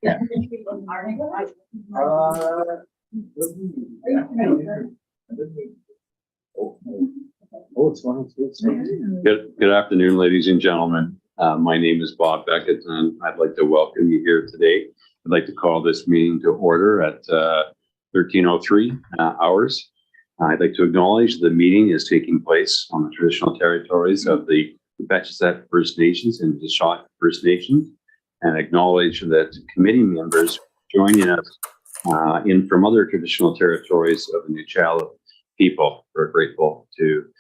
Yeah. Good afternoon, ladies and gentlemen. My name is Bob Beckett, and I'd like to welcome you here today. I'd like to call this meeting to order at 13:03 hours. I'd like to acknowledge the meeting is taking place on the traditional territories of the Betchesett First Nations and the Shot First Nations, and acknowledge that committee members joining us in from other traditional territories of the Nuu-chah people. We're grateful to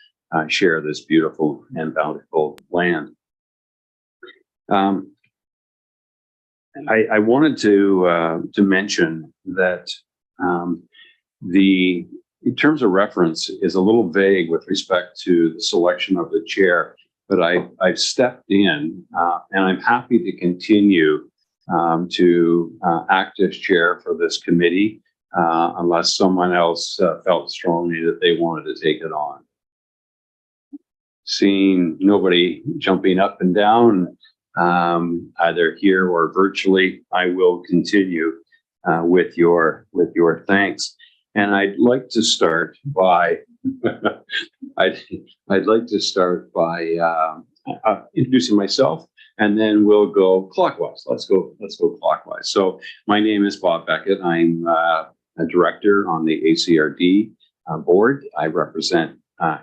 share this beautiful and bountiful land. I wanted to mention that the in terms of reference is a little vague with respect to the selection of the chair, but I've stepped in and I'm happy to continue to act as chair for this committee unless someone else felt strongly that they wanted to take it on. Seeing nobody jumping up and down, either here or virtually, I will continue with your thanks. And I'd like to start by introducing myself, and then we'll go clockwise. Let's go clockwise. So my name is Bob Beckett. I'm a director on the ACRD board. I represent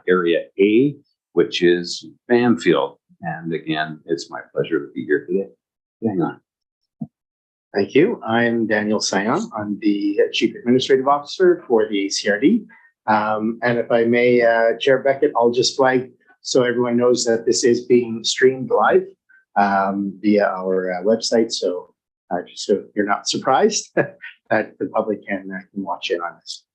Area A, which is Bamfield. And again, it's my pleasure to be here today. Hang on. Thank you. I'm Daniel Sion. I'm the Chief Administrative Officer for the ACRD. And if I may, Chair Beckett, I'll just flag so everyone knows that this is being streamed live via our website. So just so you're not surprised that the public can watch it on this.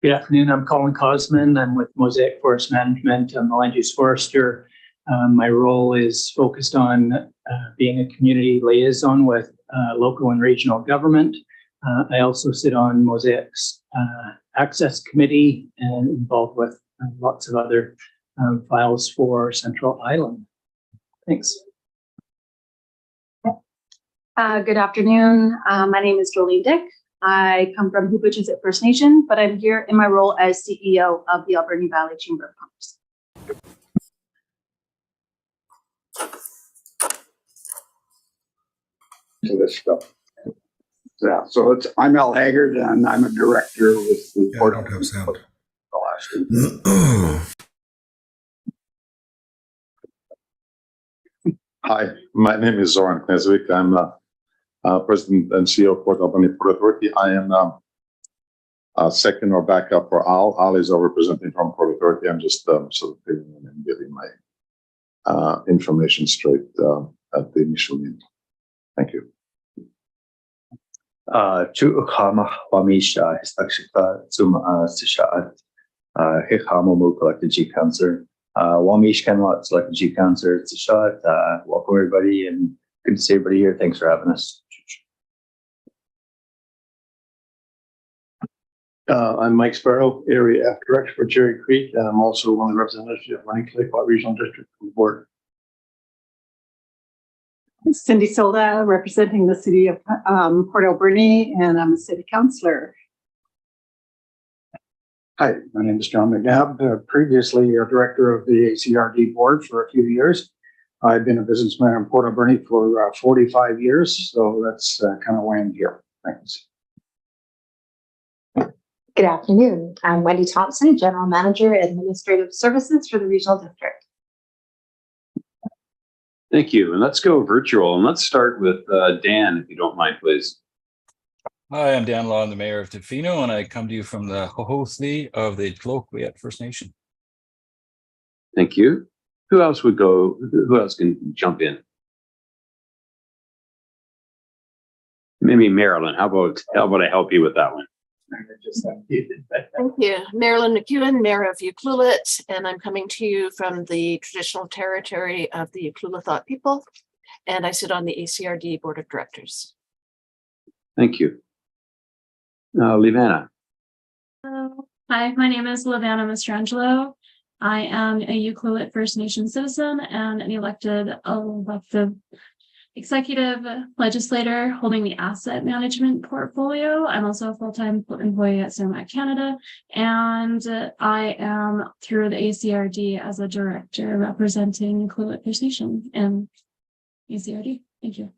Good afternoon. I'm Colin Cosman. I'm with Mosaic Forest Management. I'm the land use forester. My role is focused on being a community liaison with local and regional government. I also sit on Mosaic's Access Committee and involved with lots of other files for Central Island. Thanks. Good afternoon. My name is Jolene Dick. I come from Hoopa-Chisholm First Nation, but I'm here in my role as CEO of the Alberni Valley Chamber of Commerce. To this stuff. Yeah, so I'm Al Haggard, and I'm a director with the Port of Alaska. Hi, my name is Zoran Knezovic. I'm President and CEO of Port Alberni Port Authority. I am second or backup for Al. Al is our representative from Port Authority. I'm just sort of filling in and getting my information straight at the initial meeting. Thank you. Chu'ukama Wamisha Histakshika Zuma Sishaat Hikama Mukalaka G Cancer. Wamish Kenwat Select G Cancer Sishaat. Welcome everybody and good to see everybody here. Thanks for having us. I'm Mike Sparrow, Area F Director for Cherry Creek, and I'm also one of the representatives of Langley Regional District on the board. Cindy Silda, representing the city of Port Alberni, and I'm a city councillor. Hi, my name is John McNabb, previously a director of the ACRD board for a few years. I've been a businessman in Port Alberni for 45 years, so that's kind of why I'm here. Thanks. Good afternoon. I'm Wendy Thompson, General Manager, Administrative Services for the Regional District. Thank you. And let's go virtual. And let's start with Dan, if you don't mind, please. Hi, I'm Dan Law, I'm the Mayor of Tofino, and I come to you from the Hohosli of the Tlokwiat First Nation. Thank you. Who else would go? Who else can jump in? Maybe Marilyn. How about I help you with that one? Thank you. Marilyn McEwen, Mayor of Ucluelet, and I'm coming to you from the traditional territory of the Ucluelet people, and I sit on the ACRD Board of Directors. Thank you. Livana. Hello. Hi, my name is Livana Mastrangelo. I am a Ucluelet First Nation citizen and an elected executive legislator holding the asset management portfolio. I'm also a full-time employee at Cermak Canada, and I am through the ACRD as a director representing Kluwit First Nation and ACRD. Thank you.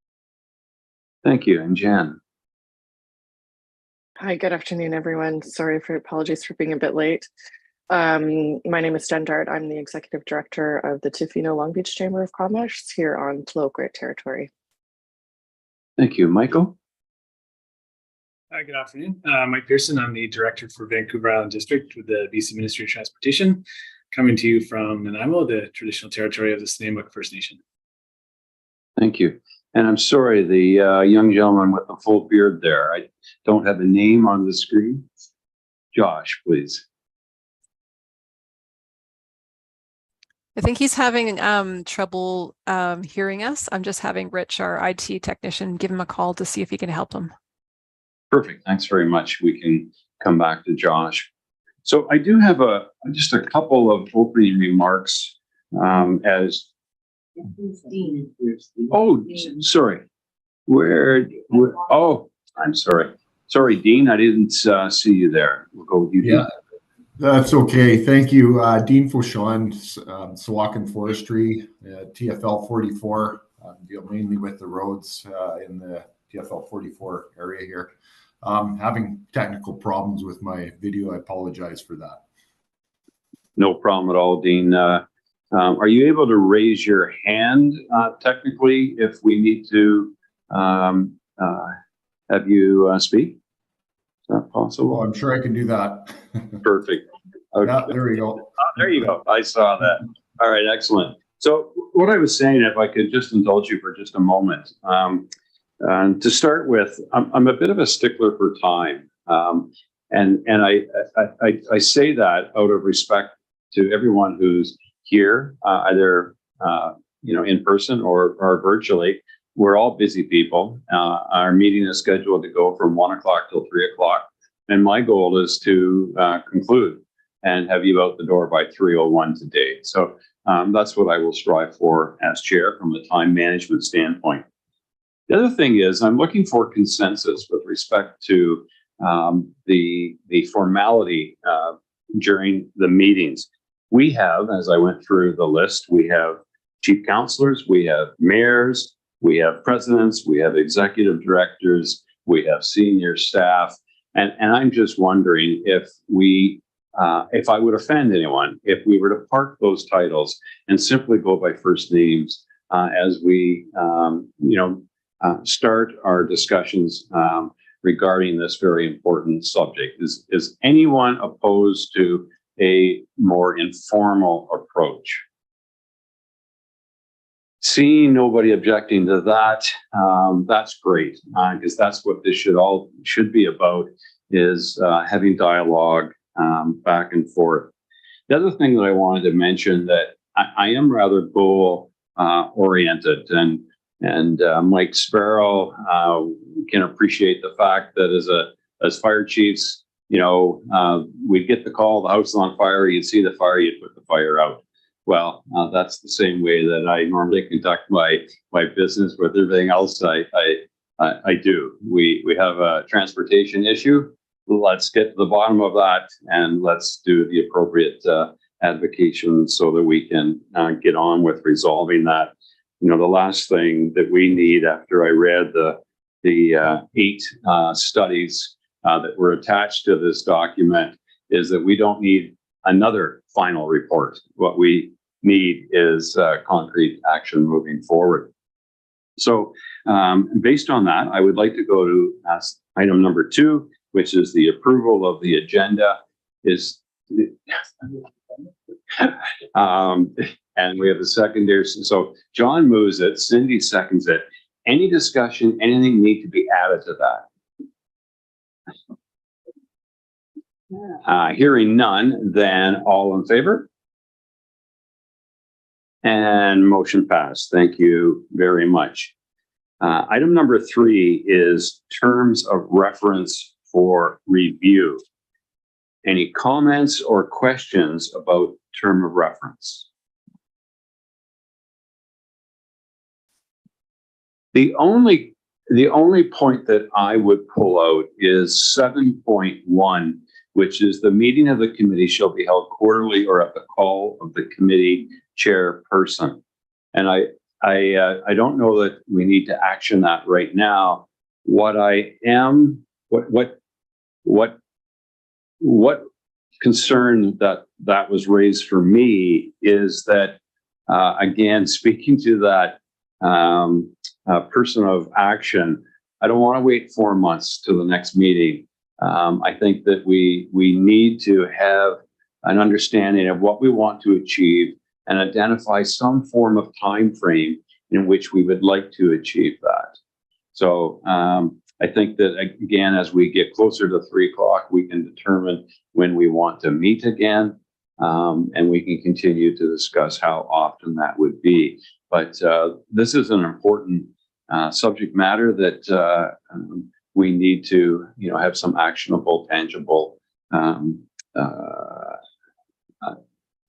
Thank you. And Jen? Hi, good afternoon, everyone. Apologies for being a bit late. My name is Jen Dart. I'm the executive director of the Tofino Long Beach Chamber of Commerce here on Tlaloc territory. Thank you. Michael? Hi, good afternoon. Mike Pearson. I'm the director for Vancouver Island District with the BC Ministry of Transportation, coming to you from Nanaimo, the traditional territory of the Snuneymuxw First Nation. Thank you. And I'm sorry, the young gentleman with the full beard there, I don't have the name on the screen. Josh, please. I think he's having trouble hearing us. I'm just having Rich, our IT technician, give him a call to see if he can help him. Perfect. Thanks very much. We can come back to Josh. So I do have just a couple of opening remarks as. Oh, sorry. Oh, I'm sorry. Sorry, Dean. I didn't see you there. We'll go with you, Dean. Yeah, that's okay. Thank you. Dean Fauchon, Sawakan Forestry, TFL 44. Deal mainly with the roads in the TFL 44 area here. Having technical problems with my video. I apologize for that. No problem at all, Dean. Are you able to raise your hand technically if we need to have you speak? Is that possible? Oh, I'm sure I can do that. Perfect. Okay. Yeah, there we go. There you go. I saw that. All right, excellent. So what I was saying, if I could just indulge you for just a moment, to start with, I'm a bit of a stickler for time, and I say that out of respect to everyone who's here, either in person or virtually. We're all busy people. Our meeting is scheduled to go from 1 o'clock till 3 o'clock, and my goal is to conclude and have you out the door by 3:01 today. So that's what I will strive for as chair from a time management standpoint. The other thing is I'm looking for consensus with respect to the formality during the meetings. We have, as I went through the list, we have chief counselors, we have mayors, we have presidents, we have executive directors, we have senior staff. And I'm just wondering if if I would offend anyone, if we were to park those titles and simply go by first names as we, start our discussions regarding this very important subject. Is anyone opposed to a more informal approach? Seeing nobody objecting to that, that's great, because that's what this should be about, is having dialogue back and forth. The other thing that I wanted to mention, that I am rather goal oriented, and Mike Sparrow can appreciate the fact that as fire chiefs, we'd get the call, the house is on fire, you'd see the fire, you'd put the fire out. Well, that's the same way that I normally conduct my business with everything else I do. We have a transportation issue. Let's get to the bottom of that, and let's do the appropriate advocation so that we can get on with resolving that. The last thing that we need, after I read the 8 studies that were attached to this document, is that we don't need another final report. What we need is concrete action moving forward. So based on that, I would like to go to item number 2, which is the approval of the agenda. And we have the secondary. So John moves it, Cindy seconds it. Any discussion, anything need to be added to that? Hearing none, then all in favor? And motion passed. Thank you very much. Item number 3 is terms of reference for review. Any comments or questions about term of reference? The only point that I would pull out is 7.1, which is the meeting of the committee shall be held quarterly or at the call of the committee chairperson. And I don't know that we need to action that right now. What concern that was raised for me is that, again, speaking to that person of action, I don't want to wait 4 months to the next meeting. I think that we need to have an understanding of what we want to achieve and identify some form of time frame in which we would like to achieve that. So I think that, again, as we get closer to 3 o'clock, we can determine when we want to meet again, and we can continue to discuss how often that would be. But this is an important subject matter that we need to, have some actionable, tangible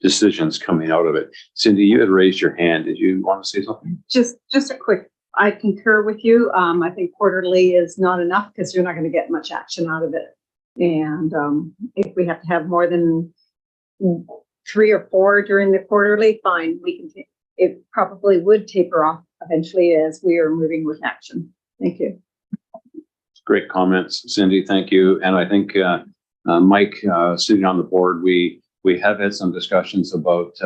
decisions coming out of it. Cindy, you had raised your hand. Did you want to say something? Just a quick, I concur with you. I think quarterly is not enough because you're not going to get much action out of it. And if we have to have more than 3 or 4 during the quarterly, fine. It probably would taper off eventually as we are moving with action. Thank you. Great comments, Cindy. Thank you. And I think Mike, sitting on the board, we have had some discussions about,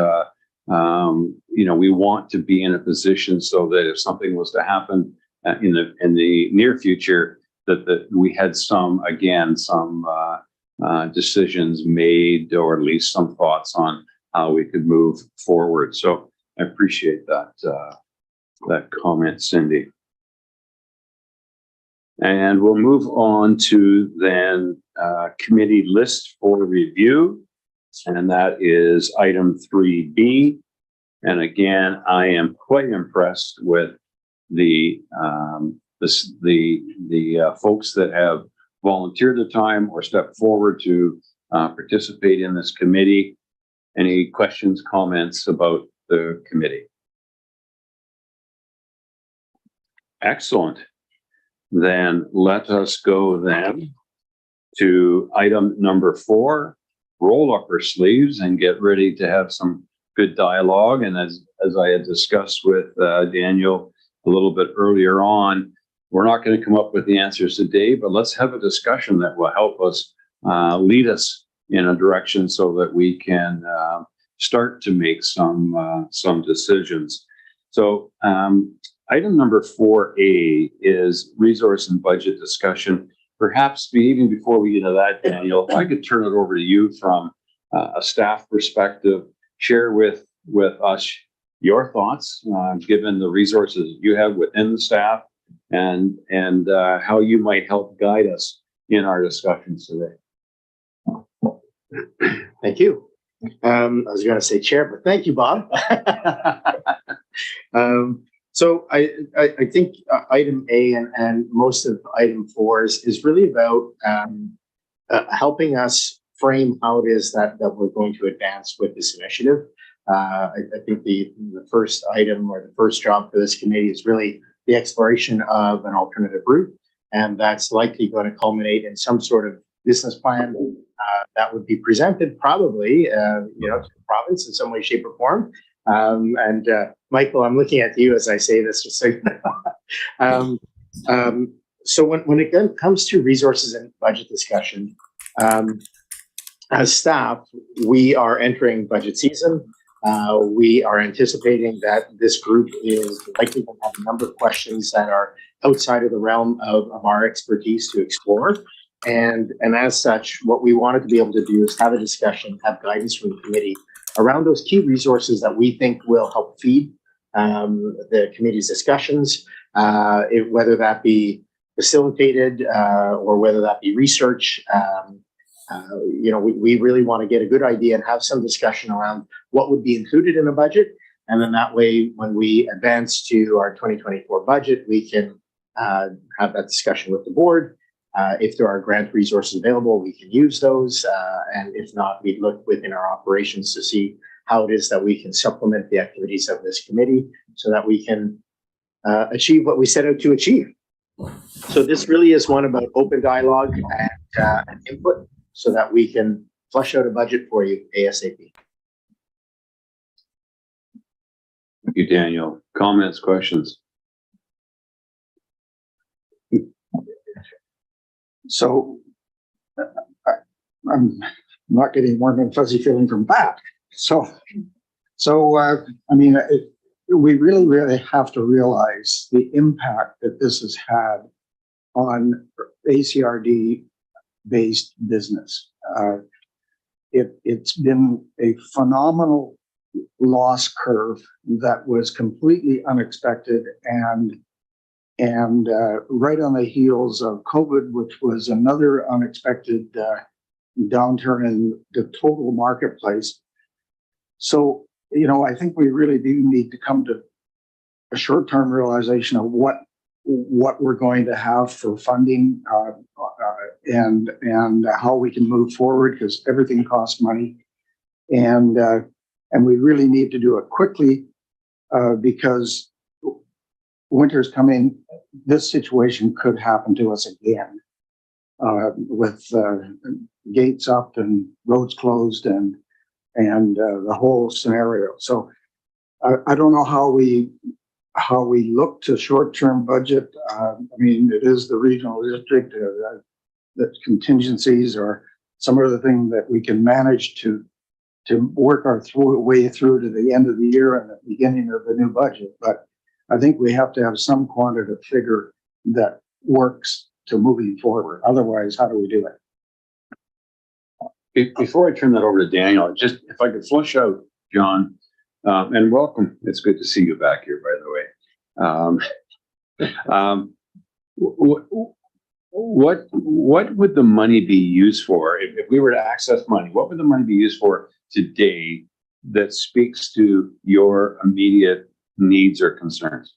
we want to be in a position so that if something was to happen in the near future, that we had some decisions made, or at least some thoughts on how we could move forward. So I appreciate that comment, Cindy. And we'll move on to then committee list for review, and that is item 3B. And again, I am quite impressed with the folks that have volunteered the time or stepped forward to participate in this committee. Any questions, comments about the committee? Excellent. Then let us go then to item number 4, roll up our sleeves and get ready to have some good dialogue. And as I had discussed with Daniel a little bit earlier on, we're not going to come up with the answers today, but let's have a discussion that will help us lead us in a direction so that we can start to make some decisions. So item number 4A is resource and budget discussion. Perhaps even before we get to that, Daniel, if I could turn it over to you from a staff perspective, share with us your thoughts, given the resources you have within the staff, and how you might help guide us in our discussions today. Thank you. I was going to say chair, but thank you, Bob. So I think item A and most of item 4 is really about helping us frame how it is that we're going to advance with this initiative. I think the first item or the first job for this committee is really the exploration of an alternative route, and that's likely going to culminate in some sort of business plan that would be presented probably to the province in some way, shape, or form. And Michael, I'm looking at you as I say this, just so you know. So when it comes to resources and budget discussion, as staff, we are entering budget season. We are anticipating that this group is likely to have a number of questions that are outside of the realm of our expertise to explore. And as such, what we wanted to be able to do is have a discussion, have guidance from the committee around those key resources that we think will help feed the committee's discussions, whether that be facilitated or whether that be research. We really want to get a good idea and have some discussion around what would be included in a budget. And then that way, when we advance to our 2024 budget, we can have that discussion with the board. If there are grant resources available, we can use those. And if not, we look within our operations to see how it is that we can supplement the activities of this committee so that we can achieve what we set out to achieve. So this really is one about open dialogue and input so that we can flush out a budget for you ASAP. Thank you, Daniel. Comments, questions? So I'm not getting warm and fuzzy feeling from that. I mean, we really have to realize the impact that this has had on ACRD-based business. It's been a phenomenal loss curve that was completely unexpected and right on the heels of COVID, which was another unexpected downturn in the total marketplace. So, you know, I think we really do need to come to a short-term realization of what we're going to have for funding and how we can move forward, because everything costs money, and we really need to do it quickly because winter's coming. This situation could happen to us again with gates up and roads closed and the whole scenario. So I don't know how we look to short-term budget. I mean, it is the regional district that contingencies or some other thing that we can manage to work our way through to the end of the year and the beginning of the new budget. But I think we have to have some quantitative figure that works to moving forward. Otherwise, how do we do it? Before I turn that over to Daniel, just if I could flush out, John, and welcome. It's good to see you back here, by the way. What would the money be used for if we were to access money? What would the money be used for today that speaks to your immediate needs or concerns?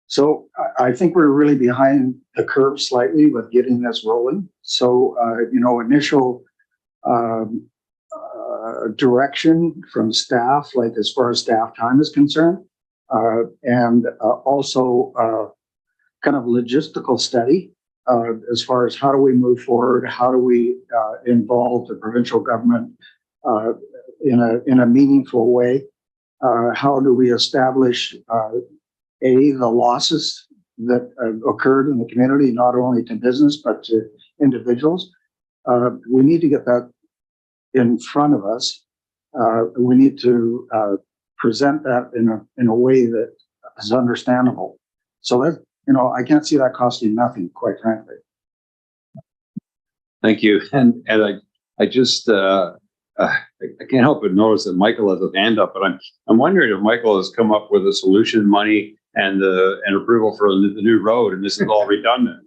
So I think we're really behind the curve slightly with getting this rolling. So, you know, initial direction from staff, like as far as staff time is concerned, and also kind of logistical study as far as how do we move forward, how do we involve the provincial government in a meaningful way, how do we establish the losses that occurred in the community, not only to business but to individuals. We need to get that in front of us. We need to present that in a way that is understandable. So that, you know, I can't see that costing nothing, quite frankly. Thank you. And I just I can't help but notice that Michael has a hand up, but I'm wondering if Michael has come up with a solution, money, and approval for the new road, and this is all redundant.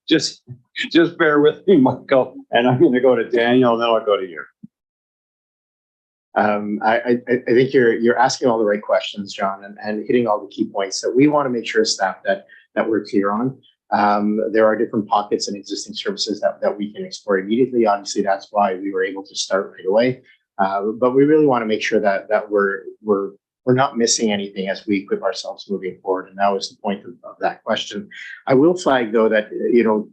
Just bear with me, Michael, and I'm going to go to Daniel, and then I'll go to you. I think you're asking all the right questions, John, and hitting all the key points that we want to make sure as staff that we're clear on. There are different pockets and existing services that we can explore immediately. Obviously, that's why we were able to start right away. But we really want to make sure that we're not missing anything as we equip ourselves moving forward. And that was the point of that question. I will flag, though, that, you know,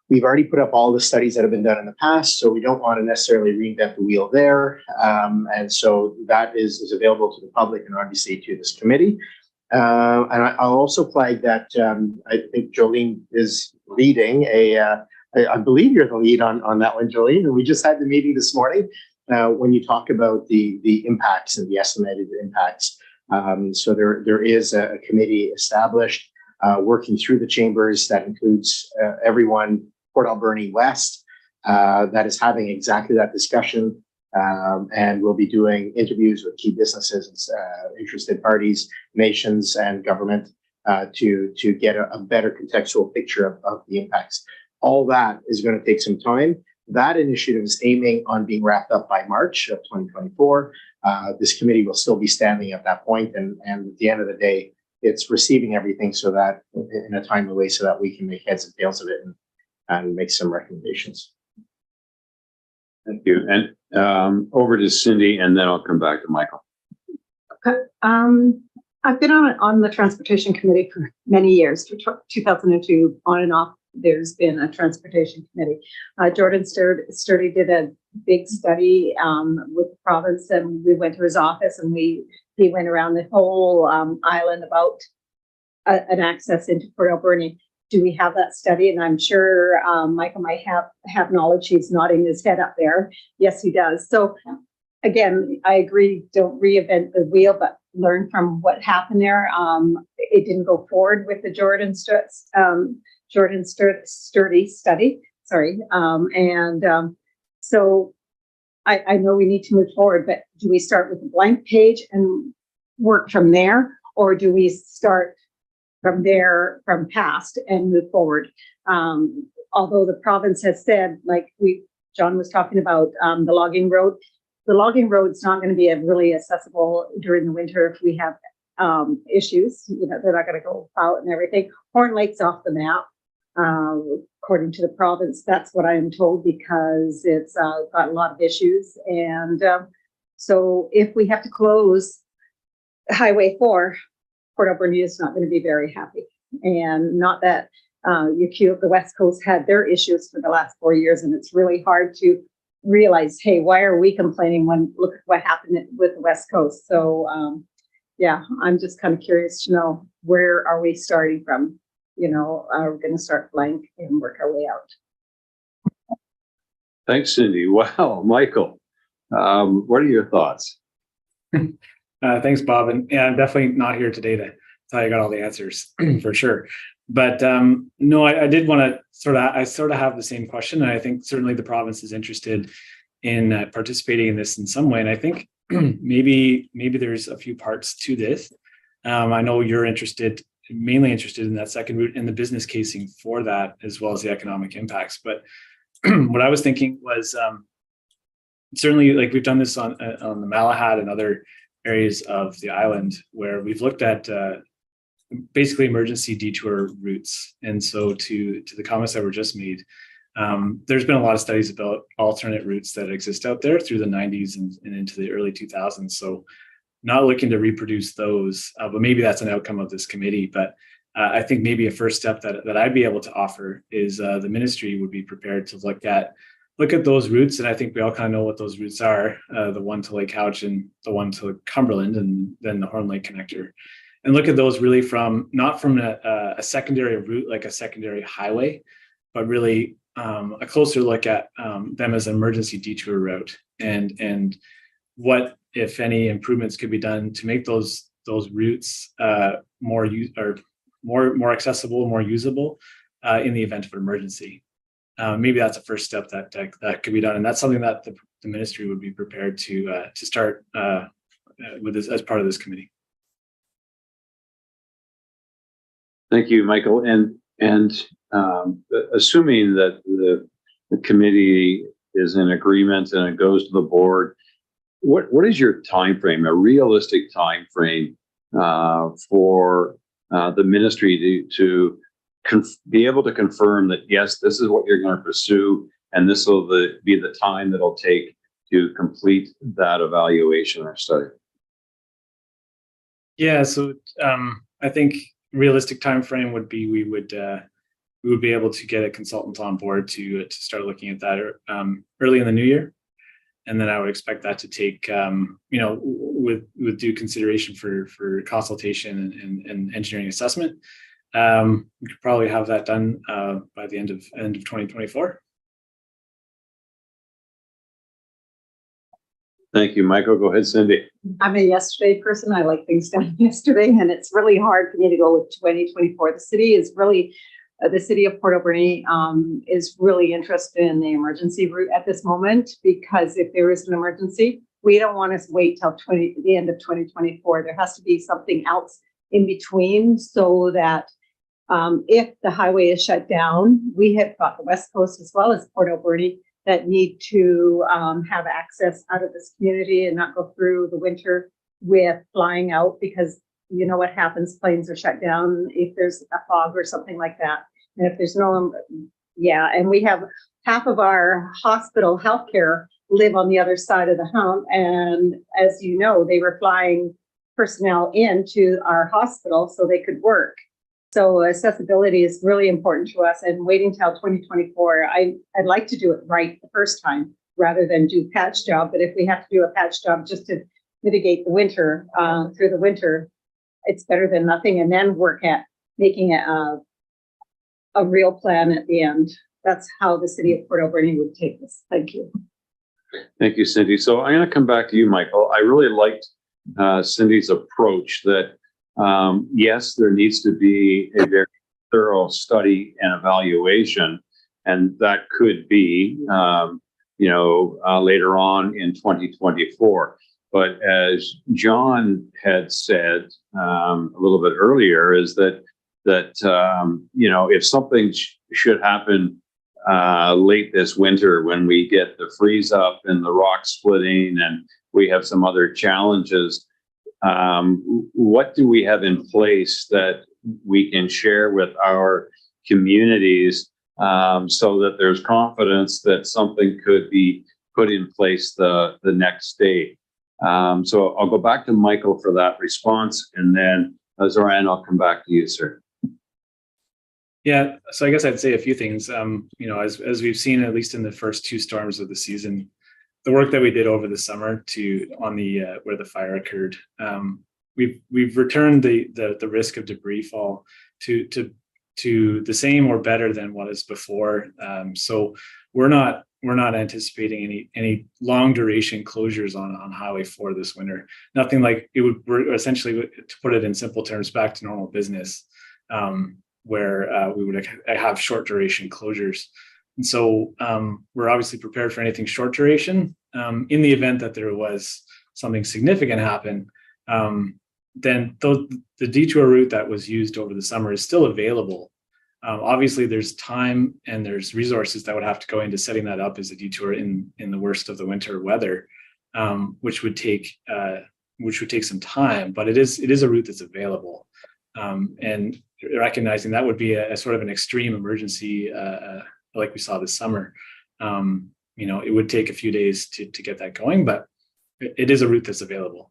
we've already put up all the studies that have been done in the past, so we don't want to necessarily reinvent the wheel there. And so that is available to the public and obviously to this committee. And I'll also flag that I think Jolene is leading I believe you're the lead on that one, Jolene, and we just had the meeting this morning when you talk about the impacts and the estimated impacts. So there is a committee established working through the chambers that includes everyone, Port Alberni West, that is having exactly that discussion. And we'll be doing interviews with key businesses, interested parties, nations, and government to get a better contextual picture of the impacts. All that is going to take some time. That initiative is aiming on being wrapped up by March of 2024. This committee will still be standing at that point, and at the end of the day, it's receiving everything so that in a timely way so that we can make heads and tails of it and make some recommendations. Thank you. And over to Cindy, and then I'll come back to Michael. Okay. I've been on the transportation committee for many years, for 2002 on and off. There's been a transportation committee. Jordan Sturdy did a big study with the province, and we went to his office, and he went around the whole island about an access into Port Alberni. Do we have that study? And I'm sure Michael might have knowledge. He's nodding his head up there. Yes, he does. So again, I agree. Don't reinvent the wheel, but learn from what happened there. It didn't go forward with the Jordan Sturdy study. Sorry. So I know we need to move forward, but do we start with a blank page and work from there? Or do we start from there, from past, and move forward? Although the province has said, like John was talking about the logging road, the logging road's not going to be really accessible during the winter if we have issues. You know, they're not going to go out and everything. Horn Lake's off the map, according to the province. That's what I am told, because it's got a lot of issues. And so if we have to close Highway 4, Port Alberni is not going to be very happy. And not that the West Coast had their issues for the last 4 years, and it's really hard to realize, hey, why are we complaining when look at what happened with the West Coast? So yeah, I'm just kind of curious to know, where are we starting from? You know, are we going to start blank and work our way out? Thanks, Cindy. Wow, Michael, what are your thoughts? Thanks, Bob. And yeah, I'm definitely not here today to tell you I got all the answers for sure. But no, I did want to sort of have the same question. And I think certainly the province is interested in participating in this in some way. And I think maybe there's a few parts to this. I know you're mainly interested in that second route and the business casing for that, as well as the economic impacts. But what I was thinking was certainly, like, we've done this on the Malahat and other areas of the island, where we've looked at basically emergency detour routes. And so to the comments that were just made, there's been a lot of studies about alternate routes that exist out there through the 90s and into the early 2000s. So not looking to reproduce those, but maybe that's an outcome of this committee. But I think maybe a first step that I'd be able to offer is the ministry would be prepared to look at those routes. And I think we all kind of know what those routes are, the one to Lake Houchin, the one to Cumberland, and then the Horn Lake connector. And look at those really not from a secondary route, like a secondary highway, but really a closer look at them as an emergency detour route, and what, if any, improvements could be done to make those routes more accessible, more usable in the event of an emergency. Maybe that's a first step that could be done, and that's something that the ministry would be prepared to start with this as part of this committee. Thank you, Michael. And assuming that the committee is in agreement and it goes to the board, what is your time frame, a realistic time frame for the ministry to be able to confirm that, yes, this is what you're going to pursue, and this will be the time that it'll take to complete that evaluation or study? Yeah, so I think realistic time frame would be we would be able to get a consultant on board to start looking at that early in the new year, and then I would expect that to take with due consideration for consultation and engineering assessment. We could probably have that done by the end of 2024. Thank you, Michael. Go ahead, Cindy. I'm a yesterday person. I like things done yesterday, and it's really hard for me to go with 2024. The city is really, the city of Port Alberni is really interested in the emergency route at this moment, because if there is an emergency, we don't want to wait till the end of 2024. There has to be something else in between, so that if the highway is shut down, we have got the West Coast as well as Port Alberni that need to have access out of this community and not go through the winter with flying out, because you know what happens, planes are shut down if there's a fog or something like that. And if there's and we have half of our hospital healthcare live on the other side of the hump. And as you know, they were flying personnel into our hospital so they could work. So accessibility is really important to us, and waiting till 2024, I'd like to do it right the first time rather than do patch job. But if we have to do a patch job just to mitigate the winter, through the winter, it's better than nothing, and then work at making it a real plan at the end. That's how the city of Port Alberni would take this. Thank you. Thank you, Cindy. So I'm going to come back to you, Michael. I really liked Cindy's approach that, yes, there needs to be a very thorough study and evaluation, and that could be, later on in 2024. But as John had said a little bit earlier, is that if something should happen late this winter when we get the freeze up and the rock splitting and we have some other challenges, what do we have in place that we can share with our communities so that there's confidence that something could be put in place the next day? So I'll go back to Michael for that response, and then Zoran, I'll come back to you, sir. Yeah, so I guess I'd say a few things. As we've seen, at least in the first two storms of the season, the work that we did over the summer on the where the fire occurred, we've returned the risk of debris fall to the same or better than what is before. So we're not anticipating any long duration closures on Highway 4 this winter. Nothing like it would. We're essentially, to put it in simple terms, back to normal business. Where we would have short duration closures. And so we're obviously prepared for anything short duration. In the event that there was something significant happen, then the detour route that was used over the summer is still available. Obviously, there's time and there's resources that would have to go into setting that up as a detour in the worst of the winter weather, which would take some time, but it is a route that's available. And recognizing that would be a sort of an extreme emergency, like we saw this summer. It would take a few days to get that going, but it is a route that's available.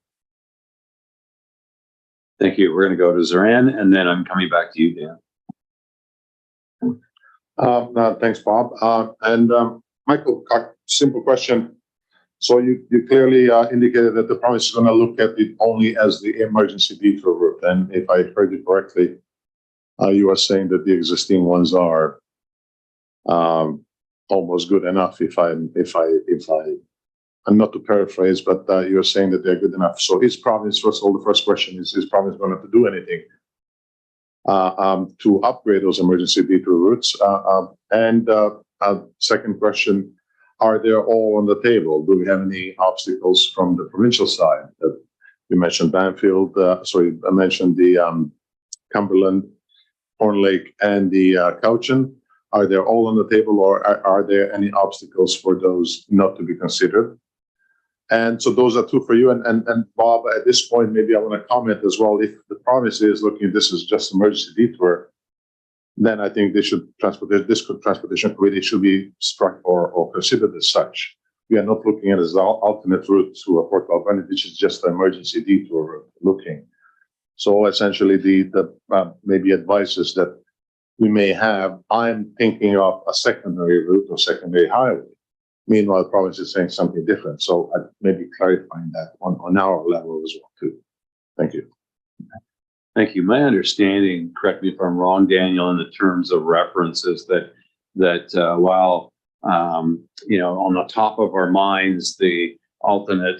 Thank you. We're going to go to Zoran, and then I'm coming back to you, Dan. Thanks, Bob. Michael, simple question. So you clearly indicated that the province is going to look at it only as the emergency detour route. And if I heard you correctly, you are saying that the existing ones are almost good enough. If I'm not to paraphrase, but you're saying that they're good enough. So is province, first of all, the first question is province going to have to do anything to upgrade those emergency detour routes? Second question, are they all on the table? Do we have any obstacles from the provincial side? You mentioned Banfield, I mentioned the Cumberland, Horn Lake, and the Cowichan. Are they all on the table, or are there any obstacles for those not to be considered? And so those are two for you. And Bob, at this point, maybe I want to comment as well. If the province is looking, this is just emergency detour, then I think this transportation committee should be struck or considered as such. We are not looking at it as an alternate route to Port Alberni, which is just an emergency detour route looking. So essentially, the maybe advices that we may have, I'm thinking of a secondary route or secondary highway. Meanwhile, the province is saying something different. So I maybe clarifying that on our level as well too. Thank you. Thank you. My understanding, correct me if I'm wrong, Daniel, in the terms of reference is that while on the top of our minds, the alternate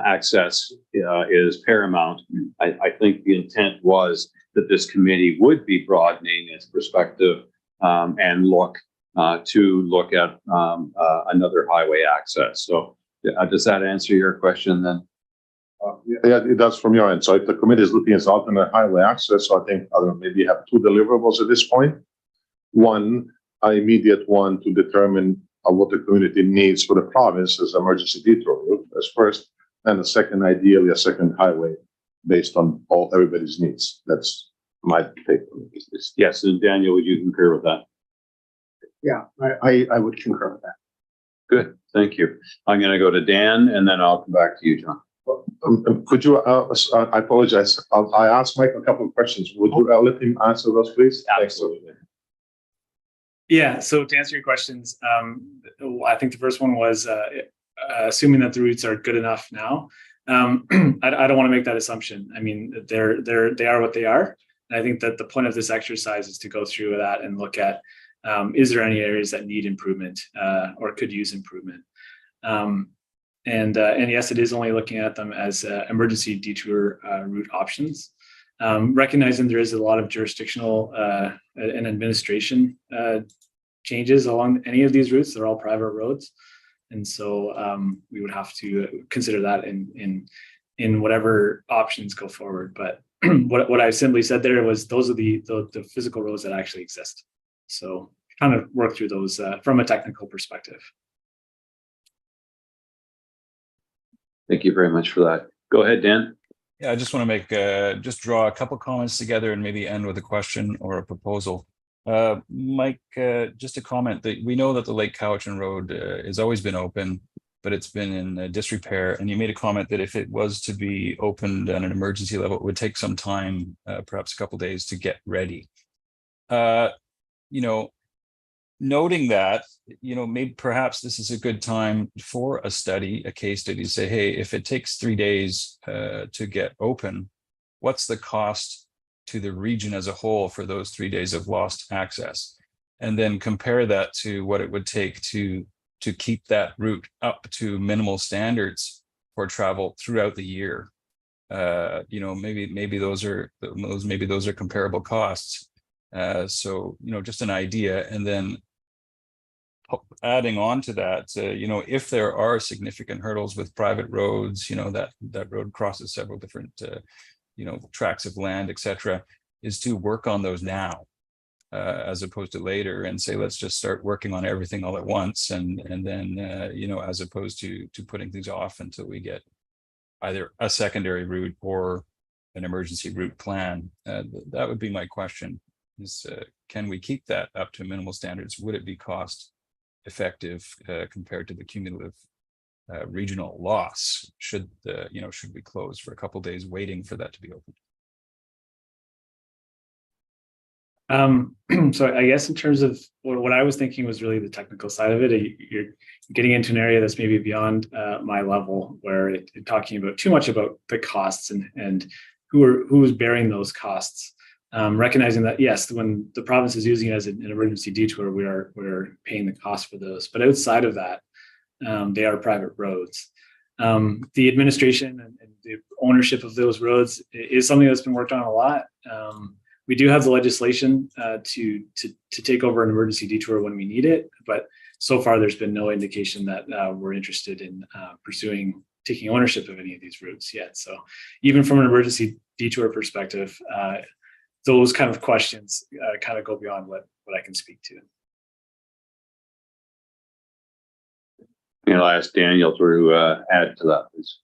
access is paramount. I think the intent was that this committee would be broadening its perspective and look at another highway access. So does that answer your question then? Yeah, it does from your end. So if the committee is looking at alternate highway access, so I think maybe have two deliverables at this point. One, an immediate one to determine what the community needs for the province as emergency detour route as first, and the second, ideally a second highway based on everybody's needs. That's my take on this. Yes, and Daniel, would you concur with that? Yeah, I would concur with that. Good. Thank you. I'm going to go to Dan and then I'll come back to you, John. Could you, I apologize, I asked Mike a couple of questions. Would you let him answer those, please? Absolutely. Yeah, so to answer your questions, I think the first one was assuming that the routes are good enough now. I don't want to make that assumption. I mean, they are what they are. And I think that the point of this exercise is to go through that and look at, is there any areas that need improvement or could use improvement? And yes, it is only looking at them as emergency detour route options. Recognizing there is a lot of jurisdictional and administration changes along any of these routes. They're all private roads. And so we would have to consider that in whatever options go forward. But what I simply said there was those are the physical roads that actually exist. So kind of work through those from a technical perspective. Thank you very much for that. Go ahead, Dan. Yeah, I just want to make just draw a couple comments together and maybe end with a question or a proposal. Mike, just a comment that we know that the Lake Cowichan Road has always been open, but it's been in disrepair. And you made a comment that if it was to be opened on an emergency level, it would take some time, perhaps a couple of days to get ready. Noting that, maybe perhaps this is a good time for a study, a case study to say, hey, if it takes 3 days to get open, what's the cost to the region as a whole for those 3 days of lost access? And then compare that to what it would take to keep that route up to minimal standards for travel throughout the year. Maybe those are comparable costs. So just an idea. And then adding on to that, if there are significant hurdles with private roads, that road crosses several different, tracts of land, etc., is to work on those now, as opposed to later, and say, let's just start working on everything all at once, and then, as opposed to putting things off until we get either a secondary route or an emergency route plan. That would be my question: is can we keep that up to minimal standards? Would it be cost effective compared to the cumulative regional loss? Should we close for a couple of days waiting for that to be opened? So I guess in terms of what I was thinking was really the technical side of it. You're getting into an area that's maybe beyond my level, where you're talking about too much about the costs and who is bearing those costs. Recognizing that, yes, when the province is using it as an emergency detour, we're paying the cost for those. But outside of that, they are private roads. The administration and the ownership of those roads is something that's been worked on a lot. We do have the legislation to take over an emergency detour when we need it, but so far there's been no indication that we're interested in pursuing taking ownership of any of these routes yet. So even from an emergency detour perspective, those kind of questions kind of go beyond what I can speak to. I'll ask Daniel to add to that, please.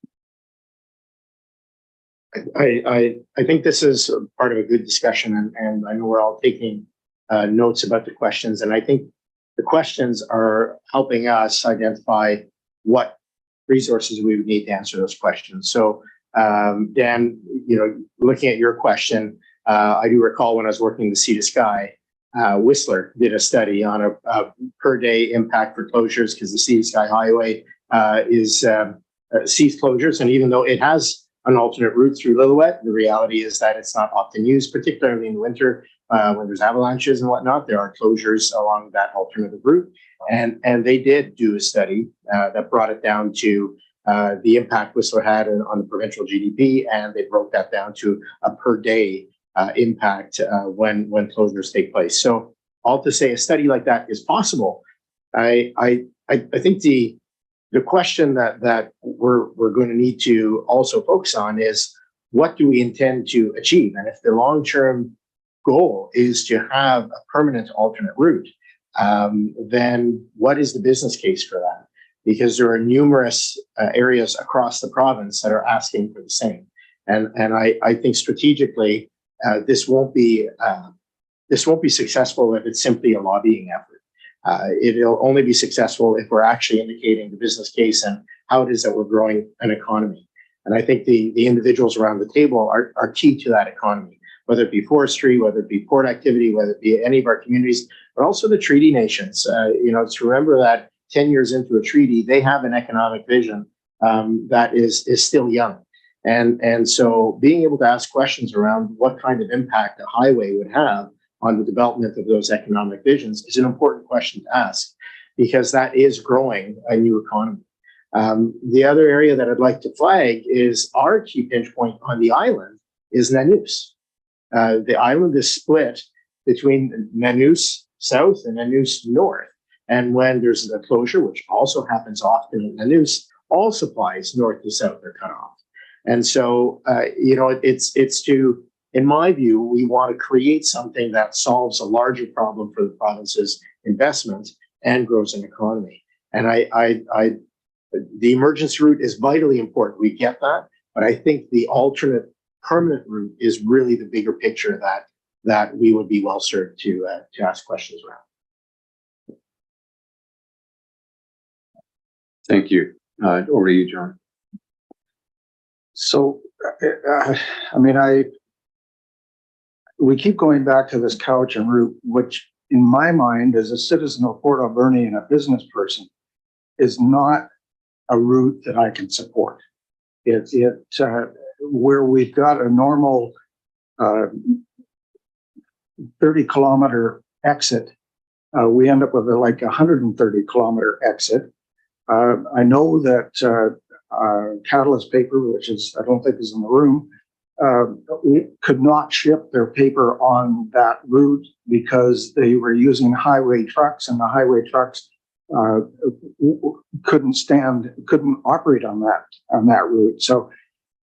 I think this is part of a good discussion, and I know we're all taking notes about the questions, and I think the questions are helping us identify what resources we would need to answer those questions. So, Dan, looking at your question, I do recall when I was working in the Sea to Sky, Whistler did a study on a per day impact for closures, because the Sea to Sky Highway sees closures, and even though it has an alternate route through Lillooet, the reality is that it's not often used, particularly in the winter when there's avalanches and whatnot. There are closures along that alternative route, and they did do a study that brought it down to the impact Whistler had on the provincial GDP, and they broke that down to a per day impact when closures take place. So all to say, a study like that is possible. I think the question that we're going to need to also focus on is, what do we intend to achieve? And if the long-term goal is to have a permanent alternate route, then what is the business case for that? Because there are numerous areas across the province that are asking for the same. And I think strategically, this won't be successful if it's simply a lobbying effort. It'll only be successful if we're actually indicating the business case and how it is that we're growing an economy. And I think the individuals around the table are key to that economy, whether it be forestry, whether it be port activity, whether it be any of our communities, but also the treaty nations. To remember that 10 years into a treaty, they have an economic vision that is still young. And so being able to ask questions around what kind of impact a highway would have on the development of those economic visions is an important question to ask, because that is growing a new economy. The other area that I'd like to flag is our key pinch point on the island is Nanoose. The island is split between Nanoose South and Nanoose North. And when there's a closure, which also happens often at Nanoose, all supplies north to south are cut off. And so, it's to, in my view, we want to create something that solves a larger problem for the province's investment and grows an economy. And the emergency route is vitally important. We get that, but I think the alternate permanent route is really the bigger picture that we would be well served to ask questions around. Thank you. Over to you, John. So, we keep going back to this Cowichan route, which in my mind, as a citizen of Port Alberni and a business person, is not a route that I can support. Where we've got a normal 30-kilometer exit, we end up with like 130-kilometer exit. I know that Catalyst Paper, which I don't think is in the room, could not ship their paper on that route because they were using highway trucks, and the highway trucks couldn't operate on that route. So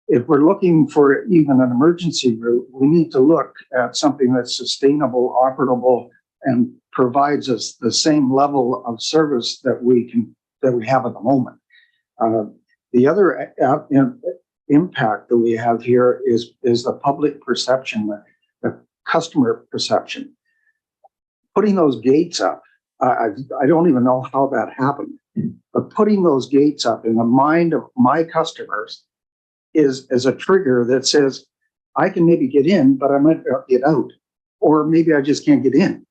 if we're looking for even an emergency route, we need to look at something that's sustainable, operable, and provides us the same level of service that we have at the moment. The other impact that we have here is the public perception, the customer perception. Putting those gates up, I don't even know how that happened, but putting those gates up in the mind of my customers is a trigger that says, I can maybe get in, but I might not get out, or maybe I just can't get in.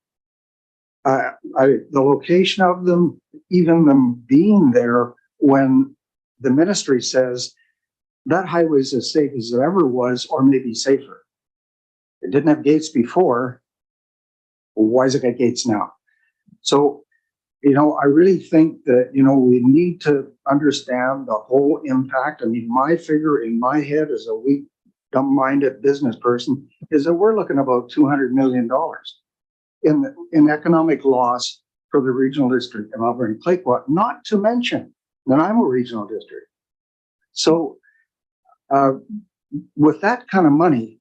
The location of them, even them being there when the ministry says that highway is as safe as it ever was, or maybe safer. It didn't have gates before. Why has it got gates now? So, I really think that, we need to understand the whole impact. I mean, my figure in my head as a weak, dumb-minded business person is that we're looking about $200 million in economic loss for the regional district of Alberni-Clayoquot, not to mention Nanaimo Regional District. So with that kind of money,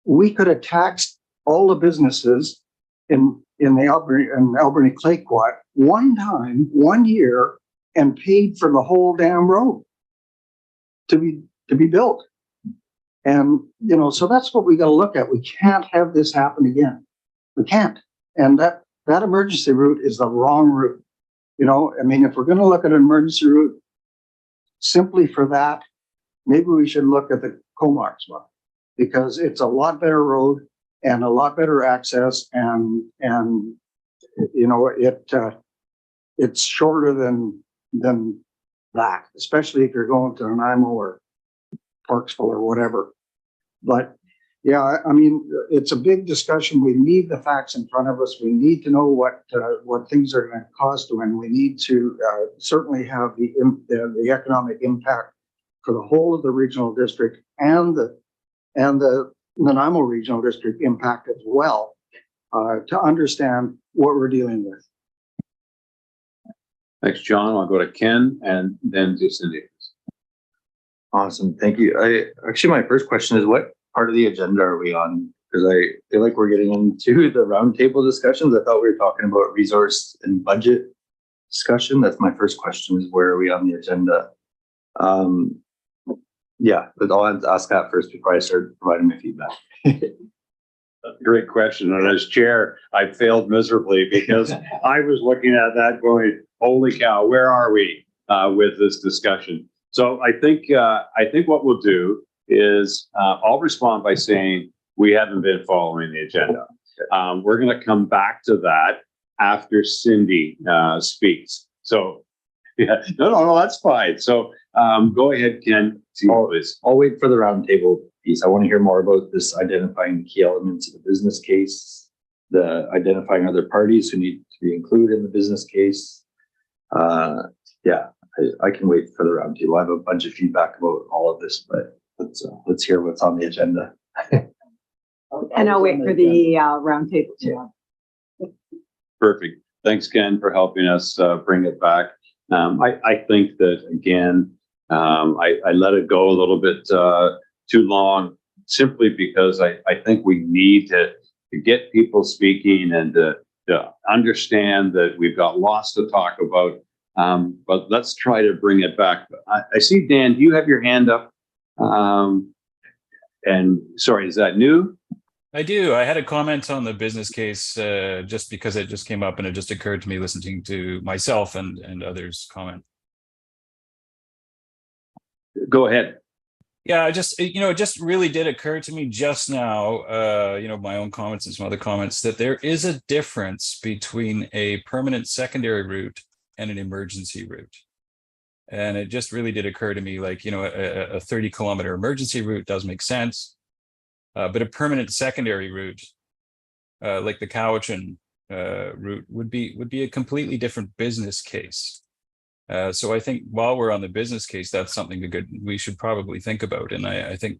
we could have taxed all the businesses in Alberni-Clayoquot one time, 1 year, and paid for the whole damn road to be built. And, so that's what we got to look at. We can't have this happen again. We can't. And that emergency route is the wrong route. If we're going to look at an emergency route simply for that, maybe we should look at the Comox one, because it's a lot better road and a lot better access, and it's shorter than that, especially if you're going to Nanaimo or Parksville or whatever. But yeah, it's a big discussion. We need the facts in front of us. We need to know what things are going to cost, and we need to certainly have the economic impact for the whole of the regional district and the Nanaimo Regional District impact as well, to understand what we're dealing with. Thanks, John. I'll go to Ken and then to Cindy. Awesome. Thank you. My first question is, what part of the agenda are we on? Because I feel like we're getting into the roundtable discussions. I thought we were talking about resource and budget discussion. That's my first question, is where are we on the agenda? But I'll have to ask that first before I start providing my feedback. Great question. And as chair, I failed miserably because I was looking at that going, holy cow, where are we with this discussion? So I think what we'll do is I'll respond by saying we haven't been following the agenda. We're going to come back to that after Cindy speaks. So yeah, no, that's fine. So go ahead, Ken. I'll wait for the roundtable piece. I want to hear more about this identifying key elements of the business case, the identifying other parties who need to be included in the business case. Yeah, I can wait for the roundtable. I have a bunch of feedback about all of this, but let's hear what's on the agenda. And I'll wait for the roundtable too. Perfect. Thanks, Ken, for helping us bring it back. I think that, again, I let it go a little bit too long simply because I think we need to get people speaking and to understand that we've got lots to talk about. But let's try to bring it back. I see, Dan, do you have your hand up? And sorry, is that new? I do. I had a comment on the business case just because it just came up and it just occurred to me listening to myself and others comment. Go ahead. Yeah, it just really did occur to me just now, my own comments and some other comments, that there is a difference between a permanent secondary route and an emergency route. And it just really did occur to me, like, a 30-kilometer emergency route does make sense. But a permanent secondary route, like the Cowichan route, would be a completely different business case. So I think while we're on the business case, that's something we should probably think about. And I think,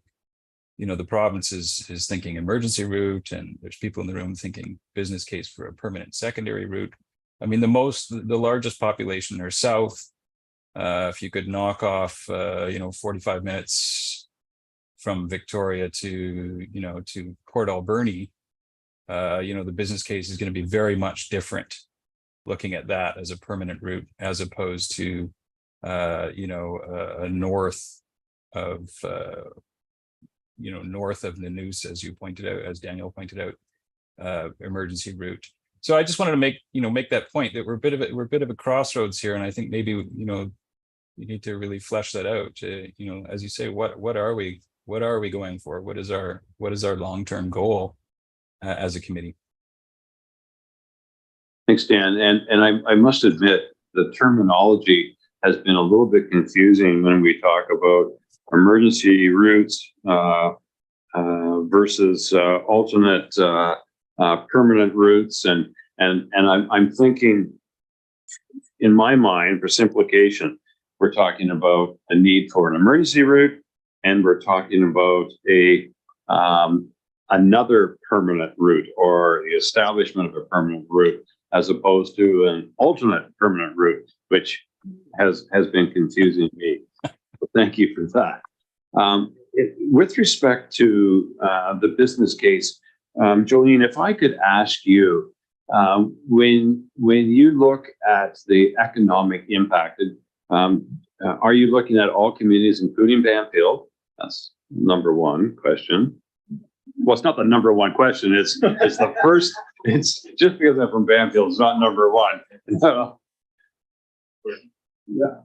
the province is thinking emergency route, and there's people in the room thinking business case for a permanent secondary route. I mean, the largest population are south. If you could knock off, 45 minutes from Victoria to Port Alberni, the business case is going to be very much different looking at that as a permanent route as opposed to north of Nanoose, as Daniel pointed out, emergency route. So I just wanted to make that point that we're a bit of a crossroads here, and I think maybe we need to really flesh that out. As you say, what are we going for? What is our long-term goal as a committee? Thanks, Dan. And I must admit, the terminology has been a little bit confusing when we talk about emergency routes versus alternate permanent routes. And I'm thinking, in my mind, for simplification, we're talking about a need for an emergency route, and we're talking about another permanent route or the establishment of a permanent route, as opposed to an alternate permanent route, which has been confusing me. So thank you for that. With respect to the business case, Jolene, if I could ask you, when you look at the economic impact, are you looking at all communities, including Banfield? That's number one question. Well, it's not the number one question. It's the first. It's just because I'm from Banfield, it's not number one. Yeah.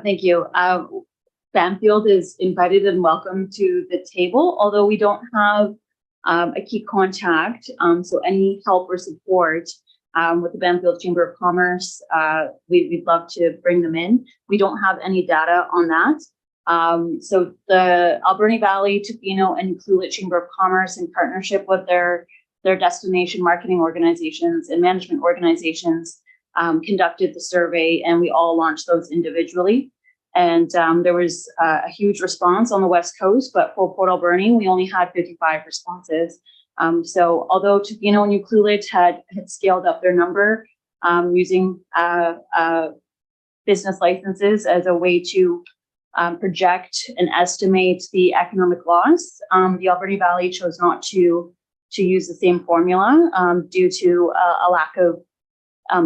Thank you. Banfield is invited and welcome to the table, although we don't have a key contact. So any help or support with the Banfield Chamber of Commerce, we'd love to bring them in. We don't have any data on that. So the Alberni Valley, Tofino, and Clulet Chamber of Commerce, in partnership with their destination marketing organizations and management organizations, conducted the survey, and we all launched those individually. And there was a huge response on the West Coast, but for Port Alberni, we only had 55 responses. So although Tofino and Ucluelet had scaled up their number using business licenses as a way to project and estimate the economic loss, the Alberni Valley chose not to use the same formula due to a lack of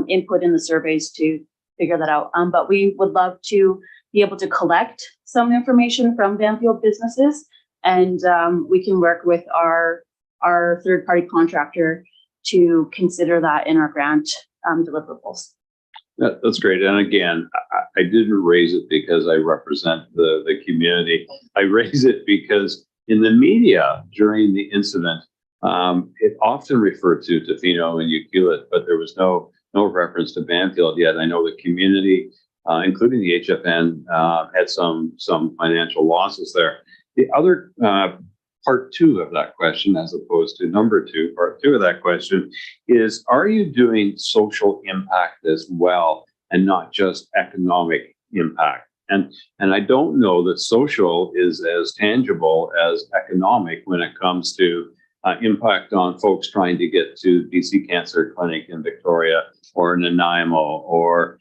input in the surveys to figure that out. But we would love to be able to collect some information from Banfield businesses, and we can work with our our third-party contractor to consider that in our grant deliverables. That's great. And again, I didn't raise it because I represent the community. I raise it because in the media during the incident, it often referred to Tofino and Ucluelet, but there was no reference to Banfield yet. I know the community, including the HFN, had some financial losses there. The other part two of that question, as opposed to number two, part two of that question is, are you doing social impact as well and not just economic impact? And I don't know that social is as tangible as economic when it comes to impact on folks trying to get to BC Cancer Clinic in Victoria or Nanaimo, or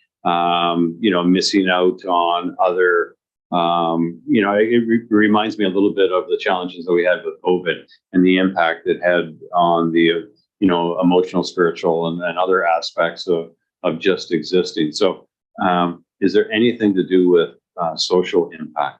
missing out on other. It reminds me a little bit of the challenges that we had with COVID and the impact it had on the emotional, spiritual, and other aspects of just existing. So, is there anything to do with social impact?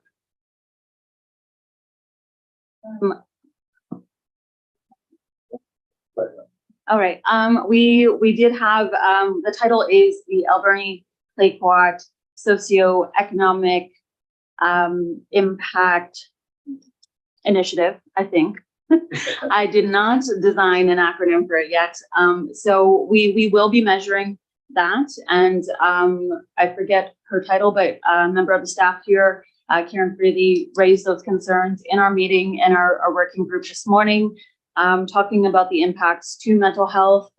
All right. We did have the title is the Alberni Clayoquot Socioeconomic Impact Initiative, I think. I did not design an acronym for it yet. So we will be measuring that. And I forget her title, but a member of the staff here, Karen Freely, raised those concerns in our meeting in our working group this morning, talking about the impacts to mental health.